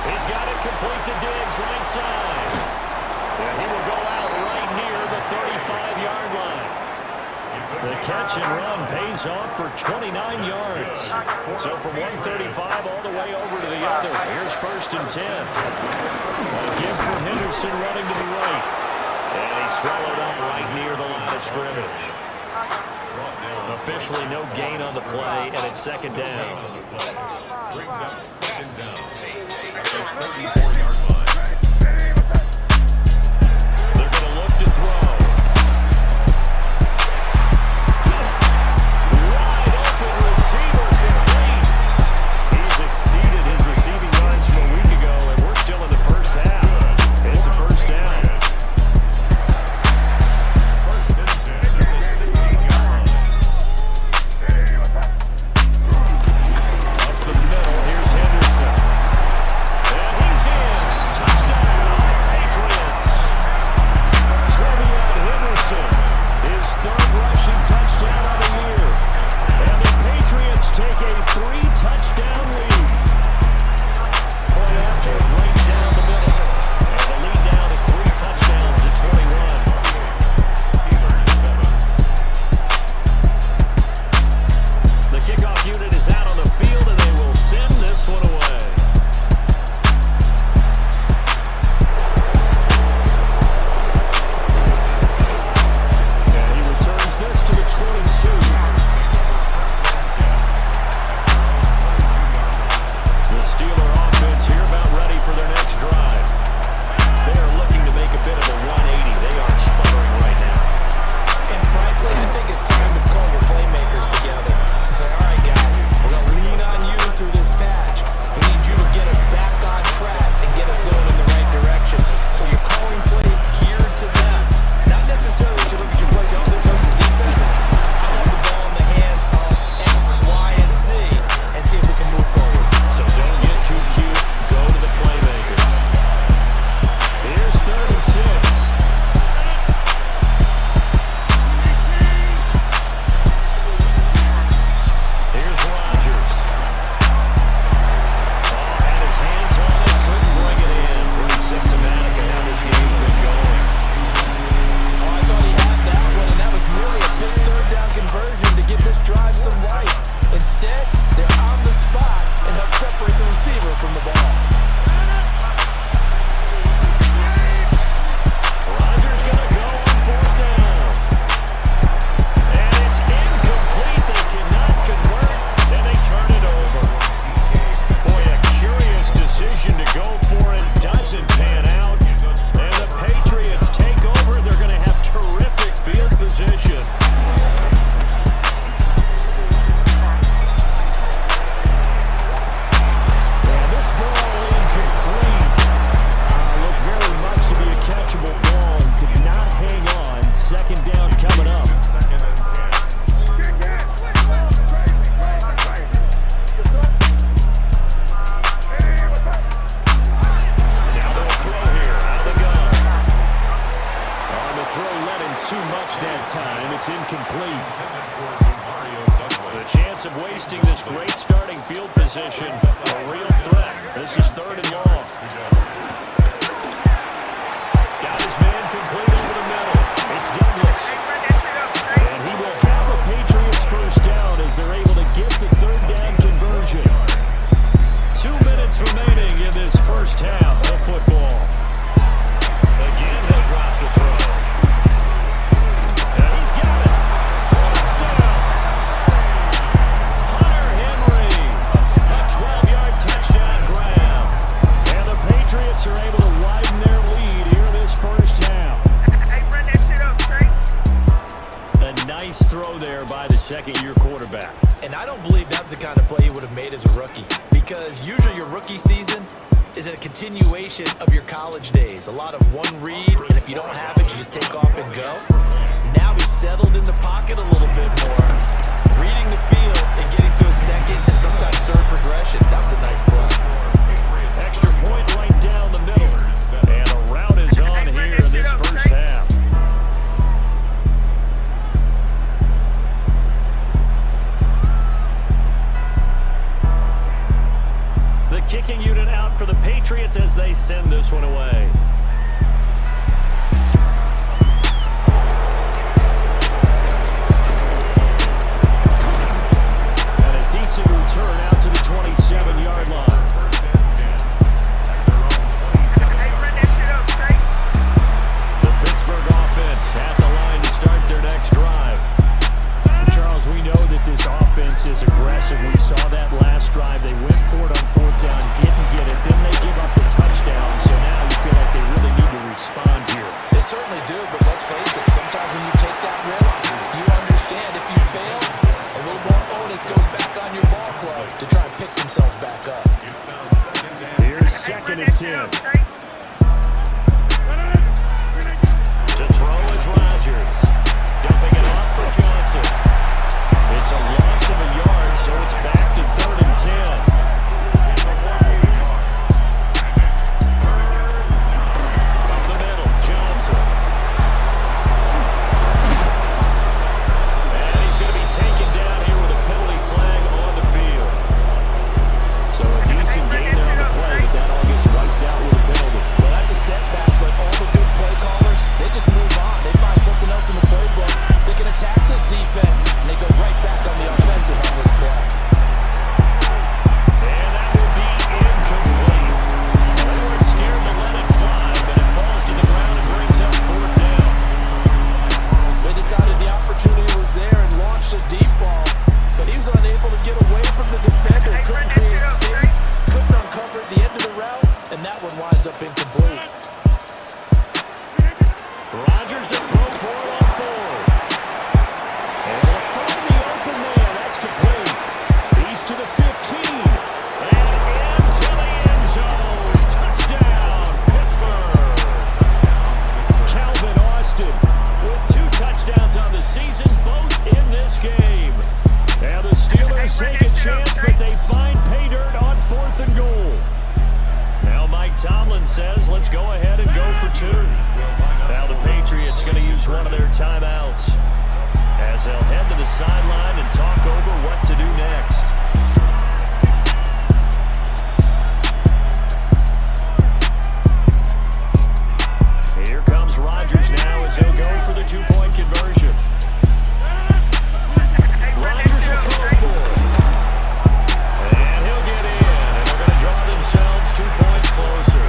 He's got it complete to Diggs, right side. And he will go out right near the 35-yard line. The catch and run pays off for 29 yards. So from 135 all the way over to the other. Here's 1st and 10. A give for Henderson running to the right. And he's swallowed up right near the line of scrimmage. Officially no gain on the play, and it's 2nd down. Brings up 2nd down at the 34-yard line. They're going to look to throw. Wide open receiver complete. He's exceeded his receiving yards from a week ago, and we're still in the first half. It's a 1st down. 1st and 10 at the 16-yard line. Up the middle, here's Henderson. And he's in. Touchdown, Patriots. Trevion Henderson, his 3rd rushing touchdown of the year. And the Patriots take a 3-touchdown lead. Point after, right down the middle. And the lead down to 3 touchdowns at 21. The kickoff unit is out on the field, and they will send this one away. And he returns this to the 22. The Steeler offense here about ready for their next drive. They are looking to make a bit of a 180. They are sputtering right now. And frankly, I think it's time to call your playmakers together and say, all right, guys, we're going to lean on you through this patch. We need you to get us back on track and get us going in the right direction. So you're calling plays geared to them. Not necessarily to look at your plays, oh, this hurts the defense. I want the ball in the hands of X, Y, and Z and see if we can move forward. So don't get too cute. Go to the playmakers. Here's 3rd and 6. Here's Rodgers. Oh, had his hands on it, couldn't bring it in. Pretty symptomatic of how this game's been going. Oh, I thought he had that one, and that was really a big 3rd down conversion to give this drive some life. Instead, they're on the spot and help separate the receiver from the ball. Rodgers gonna go on 4th down. And it's incomplete. They cannot convert, and they turn it over. Boy, a curious decision to go for it. Doesn't pan out. And the Patriots take over. They're gonna have terrific field position. And this ball incomplete. Looked very much to be a catchable ball and did not hang on. 2nd down coming up. 2nd and 10. Now they'll throw here. Out of the gun. On the throw, let him too much that time. It's incomplete. The chance of wasting this great starting field position, a real threat. This is 3rd and long. Got his man complete over the middle. It's Douglas. And he will have a Patriots 1st down as they're able to get the 3rd down conversion. 2 minutes remaining in this first half of football. Again, he'll drop the throw. And he's got it. Touchdown. Hunter Henry. A 12-yard touchdown grab. And the Patriots are able to widen their lead here in this first half. Hey, run that shit up, Trace. A nice throw there by the 2nd-year quarterback. And I don't believe that was the kind of play you would have made as a rookie. Because usually your rookie season is a continuation of your college days. A lot of one read, and if you don't have it, you just take off and go. Now he's settled in the pocket a little bit more, reading the field and getting to a 2nd and sometimes 3rd progression. That was a nice play. Extra point right down the middle. And a route is on here in this first half. The kicking unit out for the Patriots. Patriots as they send this one away. And a decent return out to the 27-yard line. The Pittsburgh offense at the line to start their next drive. Charles, we know that this offense is aggressive. We saw that last drive. They went for it on fourth down, didn't get it. Then they give up the touchdown. So now you feel like they really need to respond here. They certainly do, but let's face it, sometimes when you take that risk, you understand if you fail, a little more onus goes back on your ball club to try and pick themselves back up. Here's 2nd and 10. To throw is Rodgers. Dumping it off for Johnson. It's a loss of a yard, so it's back to 3rd and 10. Up the middle, Johnson. And he's going to be taken down here with a penalty flag on the field. So a decent gain on the play, but that all gets wiped out with a penalty. Well, that's a setback, but all the good play callers, they just move on. They find something else in the playbook. They can attack this defense, and they go right back on the offensive on this play. And that will be incomplete. They weren't scared to let it fly, but it falls to the ground and brings up 4th down. They decided the opportunity was there and launched a deep ball, but he was unable to get away from the defender. Couldn't create space, couldn't uncover the end of the route, and that one winds up incomplete. Rodgers to throw for it on 4th. And from the open man, that's complete. He's to the 15. And into the end zone. Touchdown, Pittsburgh. Calvin Austin with 2 touchdowns on the season, both in this game. Now the Steelers take a chance, but they find pay dirt on 4th and goal. Now Mike Tomlin says, let's go ahead and go for 2. Now the Patriots going to use one of their timeouts as they'll head to the sideline and talk over what to do next. Here comes Rodgers now as he'll go for the 2-point conversion. Rodgers will throw for it. And he'll get in, and they're going to draw themselves 2 points closer.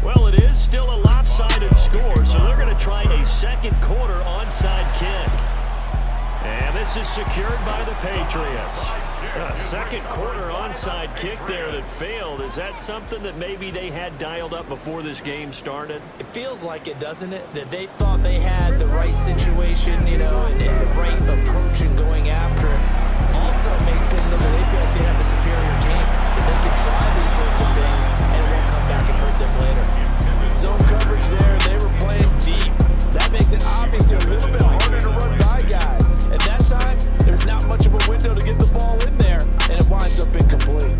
Well, it is still a lopsided score, so they're going to try a second quarter onside kick. And this is secured by the Patriots. A second quarter onside kick there that failed. Is that something that maybe they had dialed up before this game started? It feels like it, doesn't it? That they thought they had the right situation, you know, and the right approach in going after it. Also may signal that they feel like they have the superior team, that they can try these sorts of things, and it won't come back and hurt them later. Zone coverage there, they were playing deep. That makes it obviously a little bit harder to run by guys. At that time, there's not much of a window to get the ball in there, and it winds up incomplete.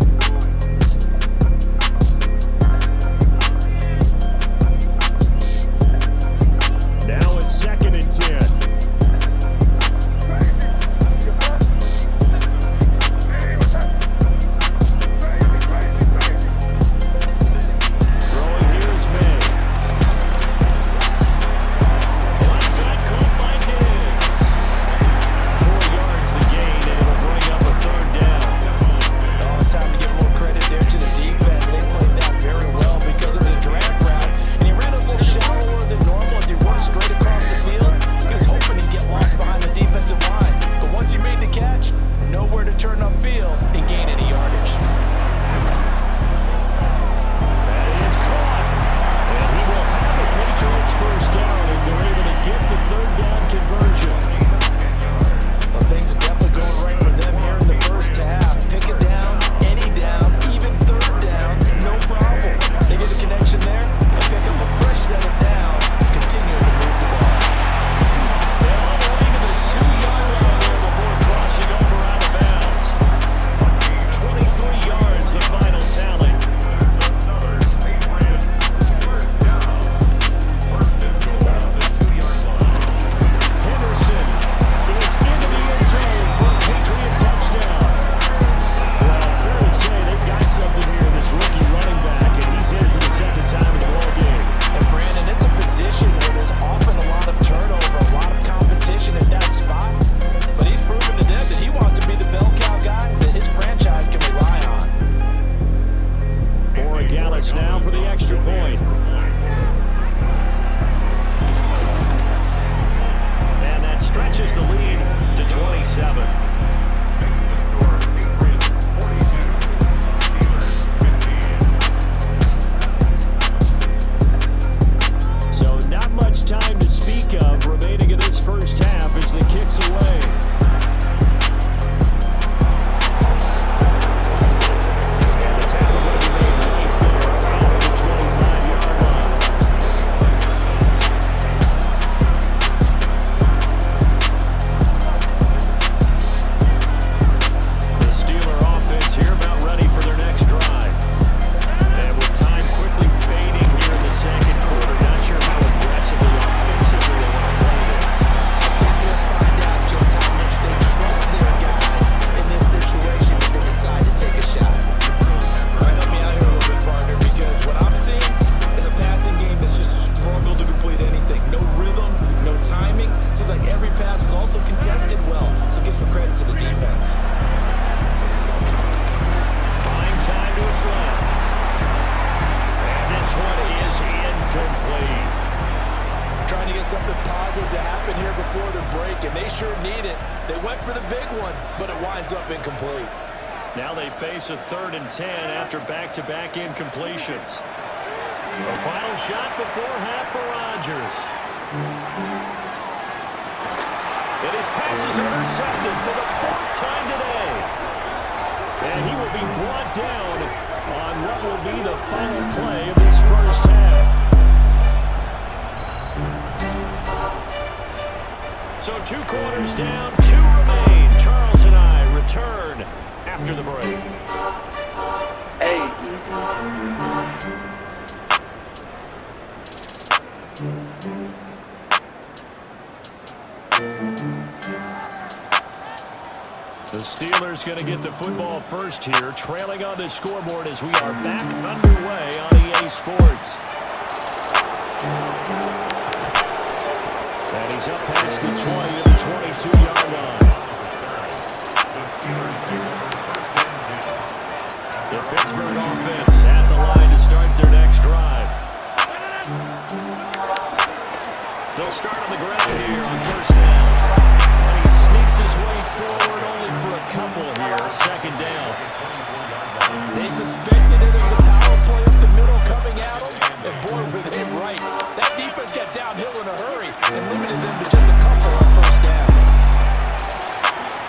Now it's 2nd and 10. ends up incomplete. Now they face a 3rd and 10 after back-to-back incompletions. A final shot before half for Rodgers. And his pass is intercepted for the 4th time today. And he will be brought down on what will be the final play of this first half. So 2 quarters down, 2 remain. Charles and I return after the break. Hey, easy. The Steelers going to get the football first here, trailing on the scoreboard as we are back underway on EA Sports. And he's up past the 20 to the 22-yard line. The Pittsburgh offense at the line to start their next drive. They'll start on the ground here on first down. And he sneaks his way forward only for a couple here, 2nd down. They suspected it was a power play up the middle coming at him, and boy, were they right. That defense got downhill in a hurry and limited them to just a couple on first down.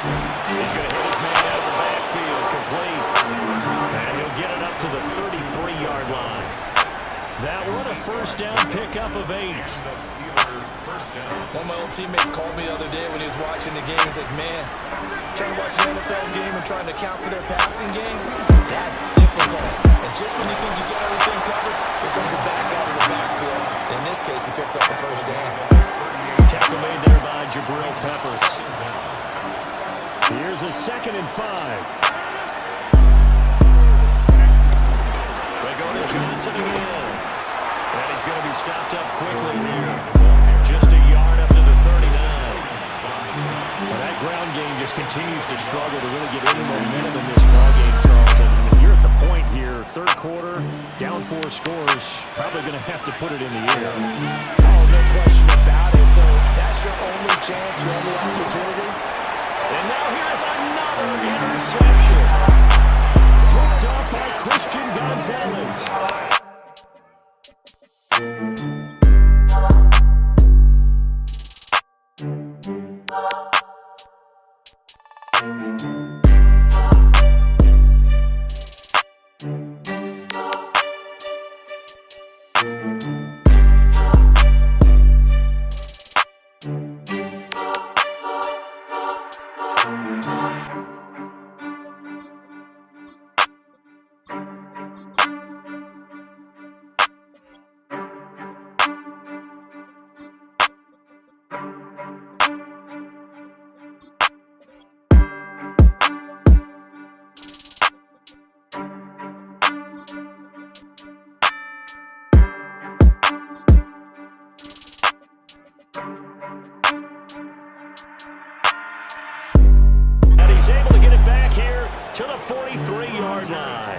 He's going to hit his man out of the backfield, complete. And he'll get it up to the 33-yard line. That one a first down pickup of 8. One of my old teammates called me the other day when he was watching the game. He's like, man, trying to watch an NFL game and trying to account for their passing game, that's difficult. And just when you think you got everything covered, here comes a back out of the backfield. In this case, he picks up a first down. Tackle made there by Jabril Peppers. Here's a 2nd and 5. They go to Johnson again. And he's going to be stopped up quickly here. Just a yard up to the 39. Well, that ground game just continues to struggle to really get any momentum in this ballgame, Charles. And you're at the point here, 3rd quarter, down 4 scores, probably going to have to put it in the air. Oh, no question about it. So that's your only chance, your only opportunity. And now here's another interception. Picked up by Christian Gonzalez. to the 43-yard line.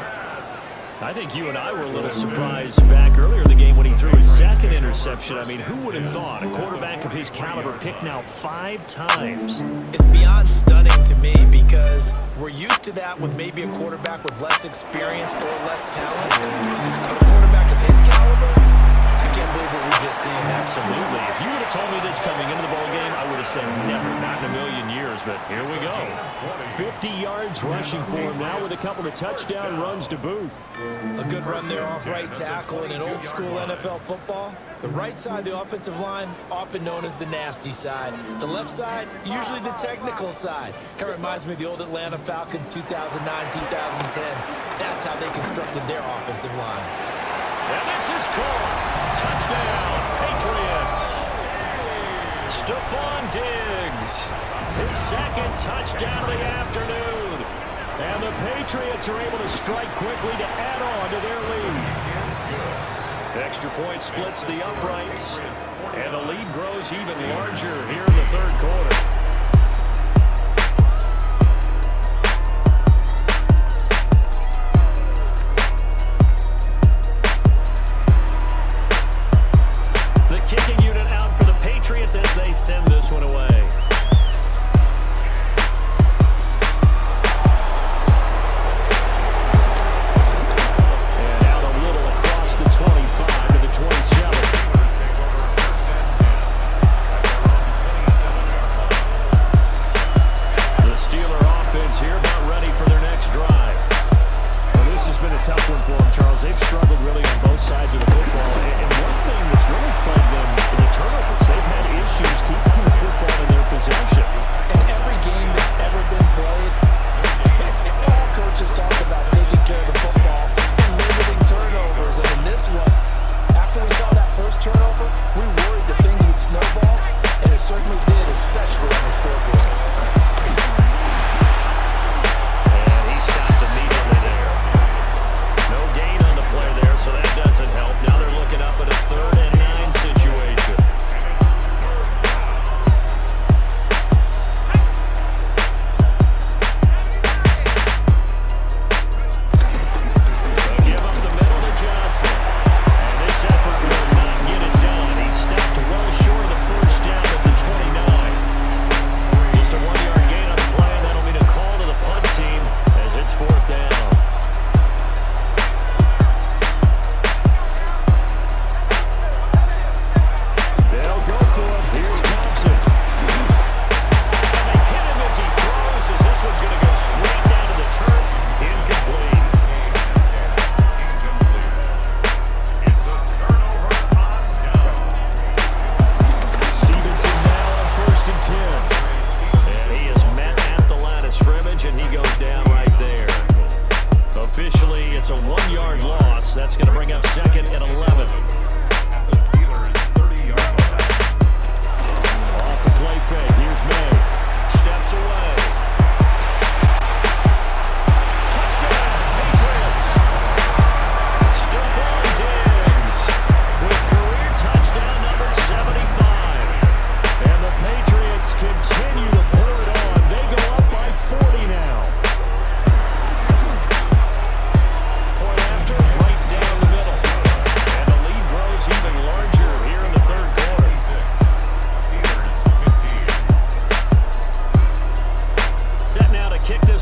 I think you and I were a little surprised back earlier in the game when he threw his second interception. I mean, who would have thought a quarterback of his caliber picked now 5 times? It's beyond stunning to me because we're used to that with maybe a quarterback with less experience or less talent. But a quarterback of his caliber, I can't believe what we just seen. Absolutely. If you would have told me this coming into the ball game, I would have said never, not in a million years, but here we go. 50 yards rushing for him now with a couple of touchdown runs to boot. A good run there off right tackle in an old school NFL football. The right side of the offensive line, often known as the nasty side. The left side, usually the technical side. Kind of reminds me of the old Atlanta Falcons 2009-2010. That's how they constructed their offensive line. And this is caught. Touchdown, Patriots. Stephon Diggs, his second touchdown of the afternoon. And the Patriots are able to strike quickly to add on to their lead. Extra point splits the uprights, and the lead grows even larger here in the third quarter.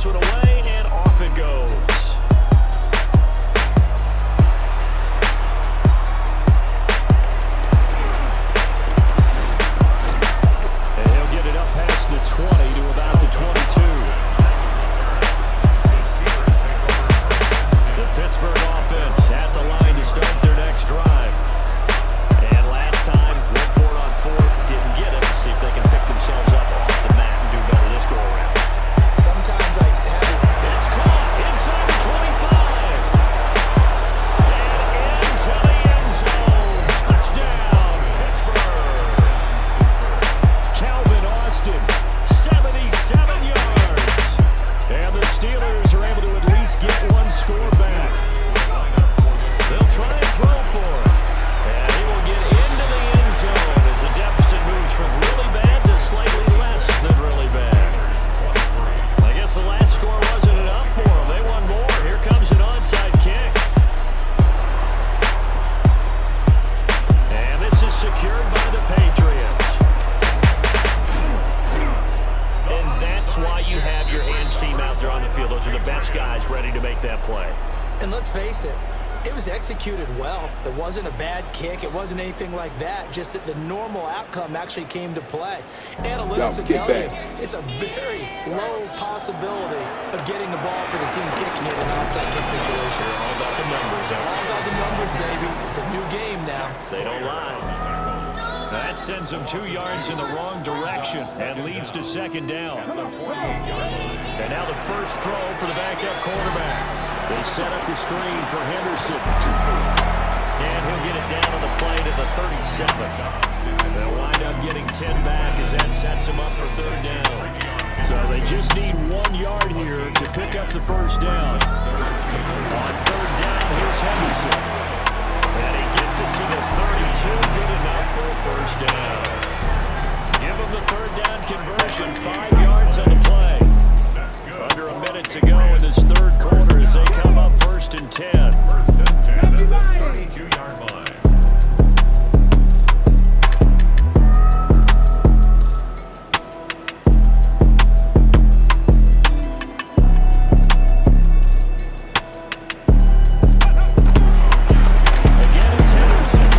this one away, and off it goes. And he'll get it up past the 20 to about the 22. The Pittsburgh offense at the line to start their next drive. And last time, went for it on fourth, didn't get it. See if they can pick themselves up off the mat and do better this go around. Sometimes I have it. It's caught inside the 25. And into the end zone. Touchdown, Pittsburgh. Calvin Austin, 77 yards. And the Steelers are able to at least get one score back. They'll try and throw for it. And he will get into the end zone as the deficit moves from really bad to slightly less than really bad. I guess the last score wasn't enough for them. They won more. Here comes an onside kick. And this is secured by the Patriots. And that's why you have your hands team out there on the field. Those are the best guys ready to make that play. And let's face it, it was executed well. It wasn't a bad kick. It wasn't anything like that. Just that the normal outcome actually came to play. Analytics will tell you it's a very low possibility of getting the ball for the team kicking it in an outside kick situation. All about the numbers. All about the numbers, baby. It's a new game now. They don't lie. That sends them 2 yards in the wrong direction and leads to second down. And now the first throw for the backup quarterback. They set up the screen for Henderson. And he'll get it down on the play to the 37. They'll wind up getting 10 back as that sets him up for third down. So they just need 1 yard here to pick up the first down. On third down, here's Henderson. And he gets it to the 32. Good enough for a first down. Give him the third down conversion. 5 yards on the play. Under a minute to go in this third quarter as they come up 1st and 10. First and 10 at the 32-yard line. Again, it's Henderson.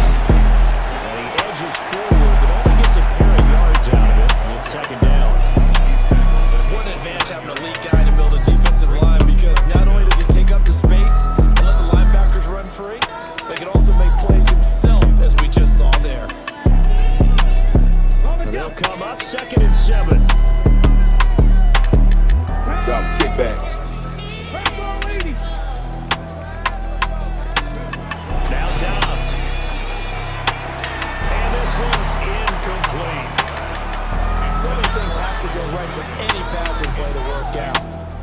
And he edges forward, but only gets a pair of yards out of it. And it's second down. What an advantage having a lead guy to build a defensive line, because not only does he take up the space and let the linebackers run free, they can also make plays himself, as we just saw there. They'll come up 2nd and 7. Drop, kick back. Now Dobbs. And this one's incomplete. So many things have to go right for any passing play to work out.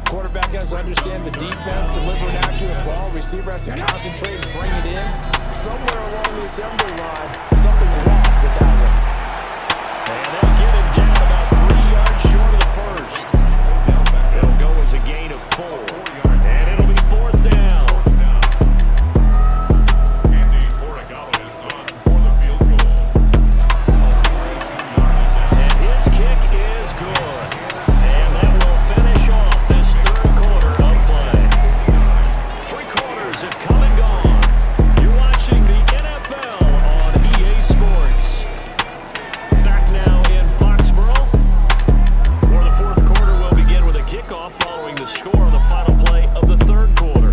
Quarterback has to understand the defense, deliver an accurate ball. Receiver has to concentrate and bring it in. Somewhere along the assembly line, something wrong with that one. And they'll get him down about 3 yards short of the first. It'll go as a gain of 4. And it'll be 4th down. Andy Oregano is on for the field goal. And his kick is good. And that will finish off this third quarter of play. 3 quarters have come and gone. You're watching the NFL on EA Sports. Back now in Foxborough, where the 4th quarter will begin with a kickoff following the score on the final play of the 3rd quarter.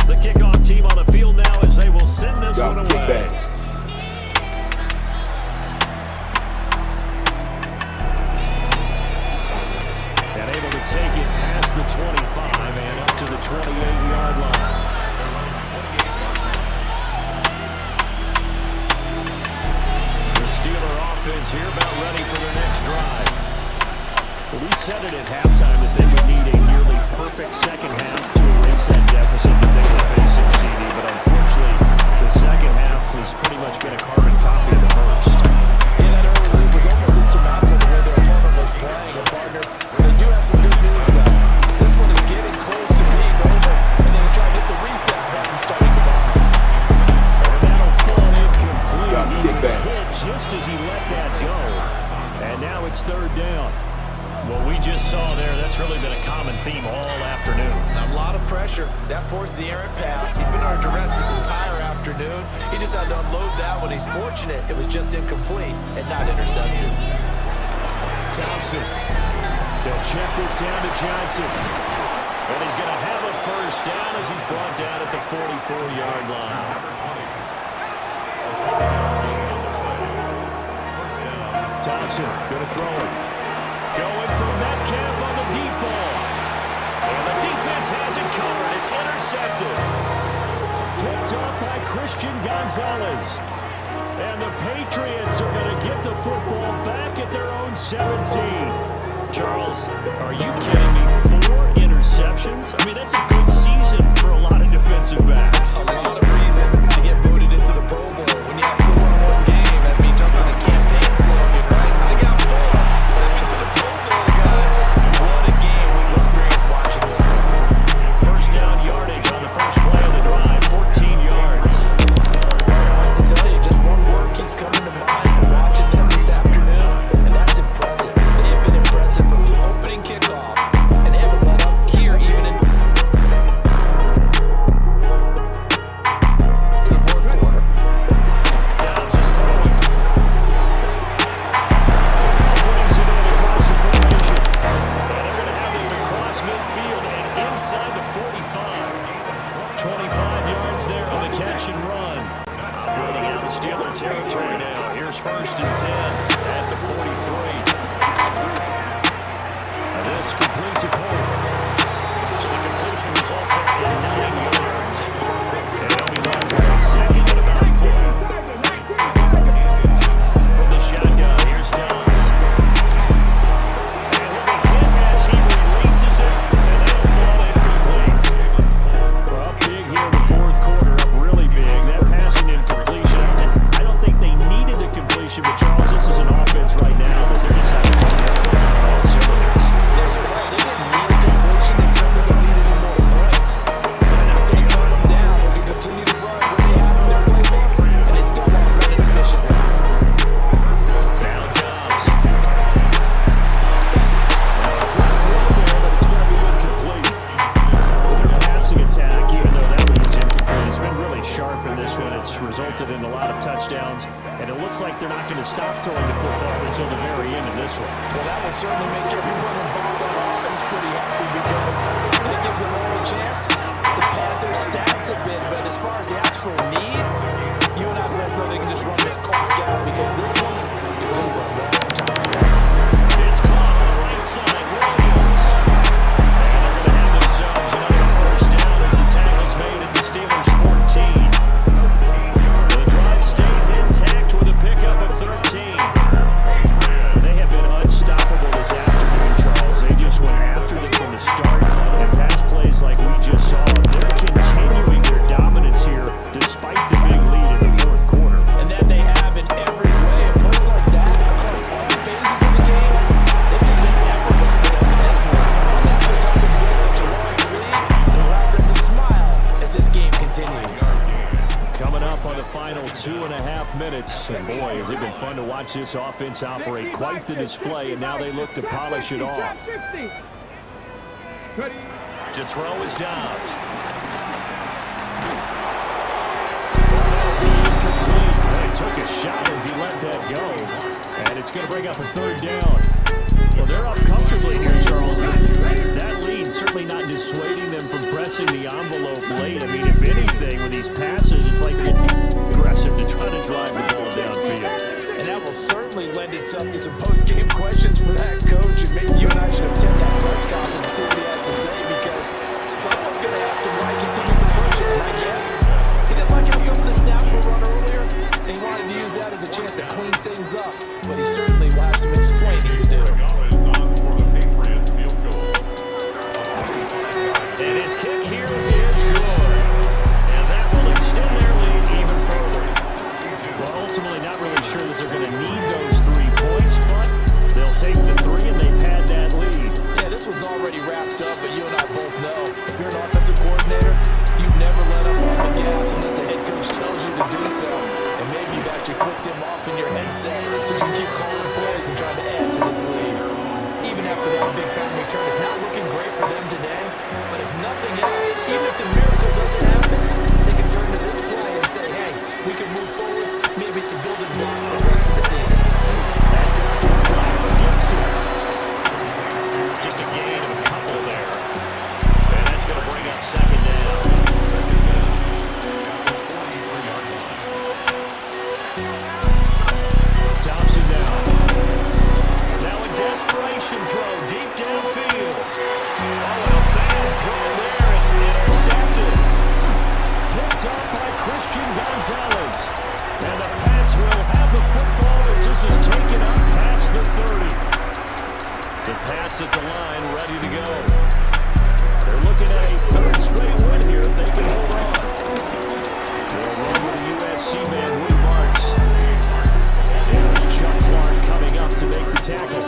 The kickoff team on the field now as they will send this Drop, one kick away. back. And able to take it past the 25 and up to the 28-yard line. The Steeler offense here about ready for their next drive. Well, we said it at halftime that they would need a nearly perfect second half to erase that deficit that they were facing, CD, but unfortunately, the second half has pretty much been a carbon copy of the first. Yeah, that early lead was almost insurmountable the way their opponent was playing. And partner, they do have some good news though. This one is getting close to being over, and they try to hit the reset button starting to bomb. And that'll fall incomplete. Drop, He kick was back. hit just as he let that go. And now it's 3rd third down. What we just saw there, that's really been a common theme all afternoon. A lot of pressure. That forced the errant pass. He's been under duress this entire afternoon. He just had to unload that one. He's fortunate it was just incomplete and not intercepted. Thompson. They'll check this down to Johnson. And he's going to have a first down as he's brought down at the 44-yard line. Thompson going to throw it. Going from Metcalf on the deep ball. And the defense has it covered. It's intercepted. Picked up by Christian Gonzalez. And the Patriots are going to get the football back at their own 17. Charles, are you kidding me? 4 interceptions? I mean, that's a good season for a lot of defensive backs. A lot of reason to get voted into the Pro Bowl. When you have 4 in one game, that means I'm on a campaign slogan, right? I got 4. Send me to the Pro Bowl, guys. What a game we've experienced watching this one. First down yardage on the first play of the drive, 14 yards. To tell you, just one word keeps coming to mind from watching them this afternoon, and that's impressive. They have been impressive from the opening kickoff, and they haven't let up here even in the fourth quarter. Downs is throwing. Brings it in across the formation. And they're going to have this across midfield and inside the 45. 25 yards there on the catch and run. Going out of Steeler territory now. Here's first and 10 at the 43. And this complete to Cole. So the completion results in 9 yards. And they'll be left with a second and about 4. From the shotgun, here's Downs. And he'll be hit as he releases it. And that'll fall incomplete. We're up big here in the fourth quarter, up really big. That passing incompletion, I don't think they needed the completion, but Charles, this is an offense right now that they're just having fun with all cylinders. They didn't need a completion. They certainly don't need any more points. They're not going to turn them down. They can continue to run what they have in their playbook, and they still won't run it efficiently. Now Dobbs. But it's going to be incomplete. Their passing attack, even though that one was incomplete, has been really sharp in this one. It's resulted in a lot of touchdowns, and it looks like they're not going to stop throwing the football until the very end of this one. Well, that will certainly make everyone involved on offense pretty happy because it gives them all a chance to pad their stats a bit. But as far as the actual need, you and I both know they can just run this clock out because this one is over a long time ago. It's caught on the right side, Williams. And they're going to have themselves another first down as the tackle's made at the Steelers' 14. The drive stays intact with a pickup of 13. They have been unstoppable this afternoon, Charles. They just went after them from the start and pass plays like we just saw. They're continuing their dominance here despite the big lead in the fourth quarter. And that they have in every way. And plays like that across all phases of the game, they've just been effortless for them in this one. And that's what's helped them get such a large lead and allow them to smile as this game continues. Coming up on the final 2.5 minutes. And boy, has it been fun to watch this offense operate. Quite the display, and now they look to polish it off. To throw is Dobbs. Incomplete. He took a shot as he let that go. And it's going to bring up a third down. Well, they're up comfortably here, Charles. That lead certainly not dissuading them from pressing the envelope late. I mean, if anything, with these passes, it's like they're getting aggressive to try to drive the ball downfield. And that will certainly lend itself to some post-game questions for that coach. And maybe you and I should attend that press conference and see what he has to say because someone's going to ask him why he continued to push it. And I guess he didn't like how some of the snaps were run earlier. And he wanted to use that as a chance to clean things up. But he certainly will have some explaining to do. return is not looking great for them today, but if nothing else, even if the miracle doesn't happen, they can turn to this play and say, hey, we can move forward. Maybe it's a building block for the rest of the season. That's out to the flat for Gibson. Just a gain of a couple there. And that's going to bring up second down. Thompson now. Now a desperation throw deep downfield. Oh, and a bad throw there. It's intercepted. Picked up by Christian Gonzalez. And the Pats will have the football as this is taken up past the 30. The Pats at the line, ready to go. They're looking at a third straight win here if they can hold on. They'll run with the USC man, Louis Beatz. There's Chuck Clark coming up to make the tackle.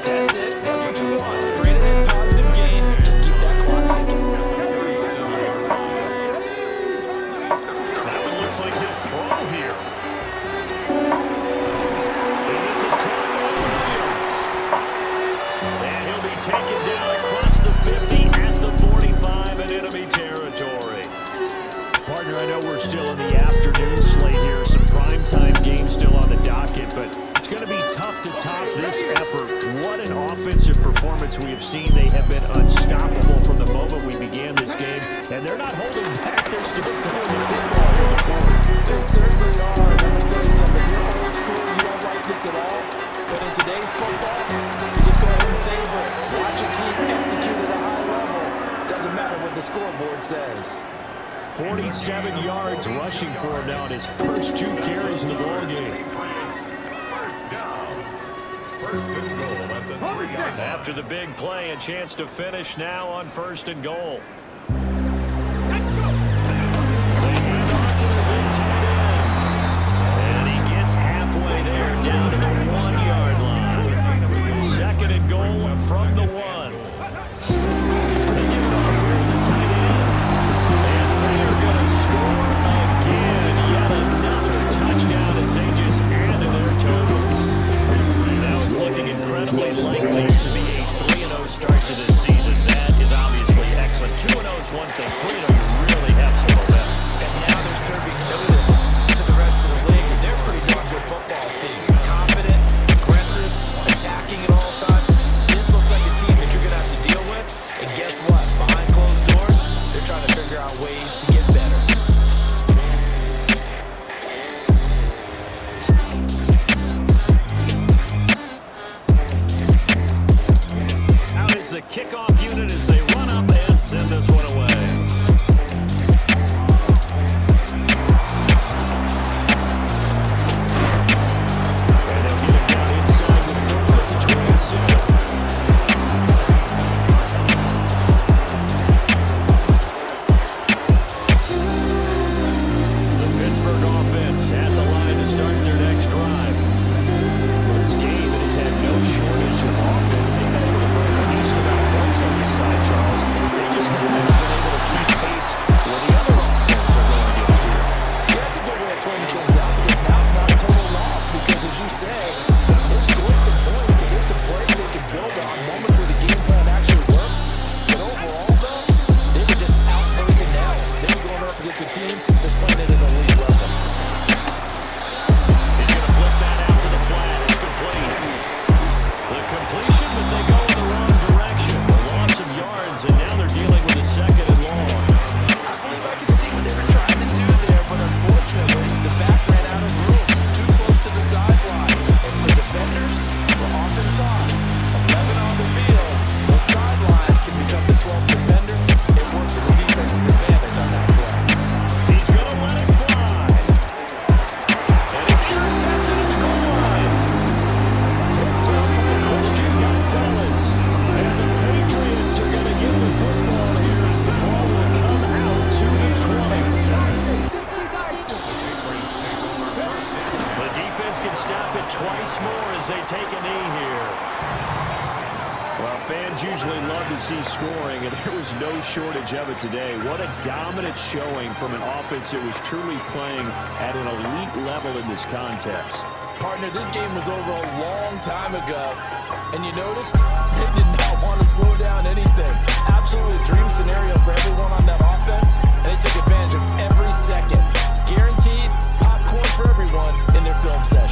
That's it. That's what you want. Straight ahead, positive gain. Just keep that clock ticking. That one looks like he'll throw here. And this is Connor Williams. And he'll be taken down across the 50 at the 45 in enemy territory. Partner, I know we're still in the afternoon slate here. Some primetime games still on the docket, but it's going to be tough to top this effort. What an offensive performance we have seen. They have been unstoppable from the moment we began this game, and they're not holding back. They're still throwing the football here before. They certainly are. Let me tell you something. If you're old school, you don't like this at all. But in today's football, you just go ahead and savor it. Watch your team execute at a high level. Doesn't matter what the scoreboard says. 47 yards rushing for him now in his first 2 carries in the ballgame. First down. First and goal at the 3-yard line. After the big play, a chance to finish now on 1st and goal. And he gets halfway there, down to the 1-yard line. 2nd and goal from the 1. They give it off here to the tight end. And they are going to score again. Yet another touchdown as they just add to their totals. Now it's looking incredibly likely to be a 3-0 start to this season. That is obviously excellent. 2-0 is one thing. 3-0, you really have some momentum. And now they're serving notice to the rest of the league. They're a pretty darn good football team. Confident, aggressive, attacking at all times. This looks like a team that you're going to have to deal with. And guess what? Behind closed doors, they're trying to figure out ways to get better. Out is the kickoff unit as they run up and send this one away. And they'll get it down inside the 30 at the 26. The Pittsburgh offense at the line to start their next drive. This game has had no shortage of offense. They've been able to bring a decent amount of points on this side, Charles. They just haven't been able to keep pace with the other offense are going against you. Yeah, that's a good way of pointing things out because now it's not a total loss because, as you said, they're scoring some points and there's some plays they can build on moments where the game plan actually worked. But overall, though, they were just out-personnel. They were going up against a team that's playing at an elite level. He's going to flip that out to the flat. It's complete. The completion, but they go in the wrong direction. A loss of yards, and now they're dealing with a 2nd and long. I believe I can see what they were trying to do there, but unfortunately, the back ran out of room. Too close to the sideline. And for defenders, we're often taught 11 on the field. Those sidelines can become the 12th defender. It worked to the defense's advantage on that play. He's going to let it fly. And it's intercepted at the goal line. Picked up by Christian Gonzalez. And the Patriots are going to get the football here as the ball will come out to the 20. The defense can stop it twice more as they take a knee here. Well, fans usually love to see scoring, and there was no shortage of it today. What a dominant showing from an offense that was truly playing at an elite level in this contest. Partner, this game was over a long time ago. And you noticed they did not want to slow down anything. Absolutely dream scenario for everyone on that offense. And they took advantage of every second. Guaranteed popcorn for everyone in their film session.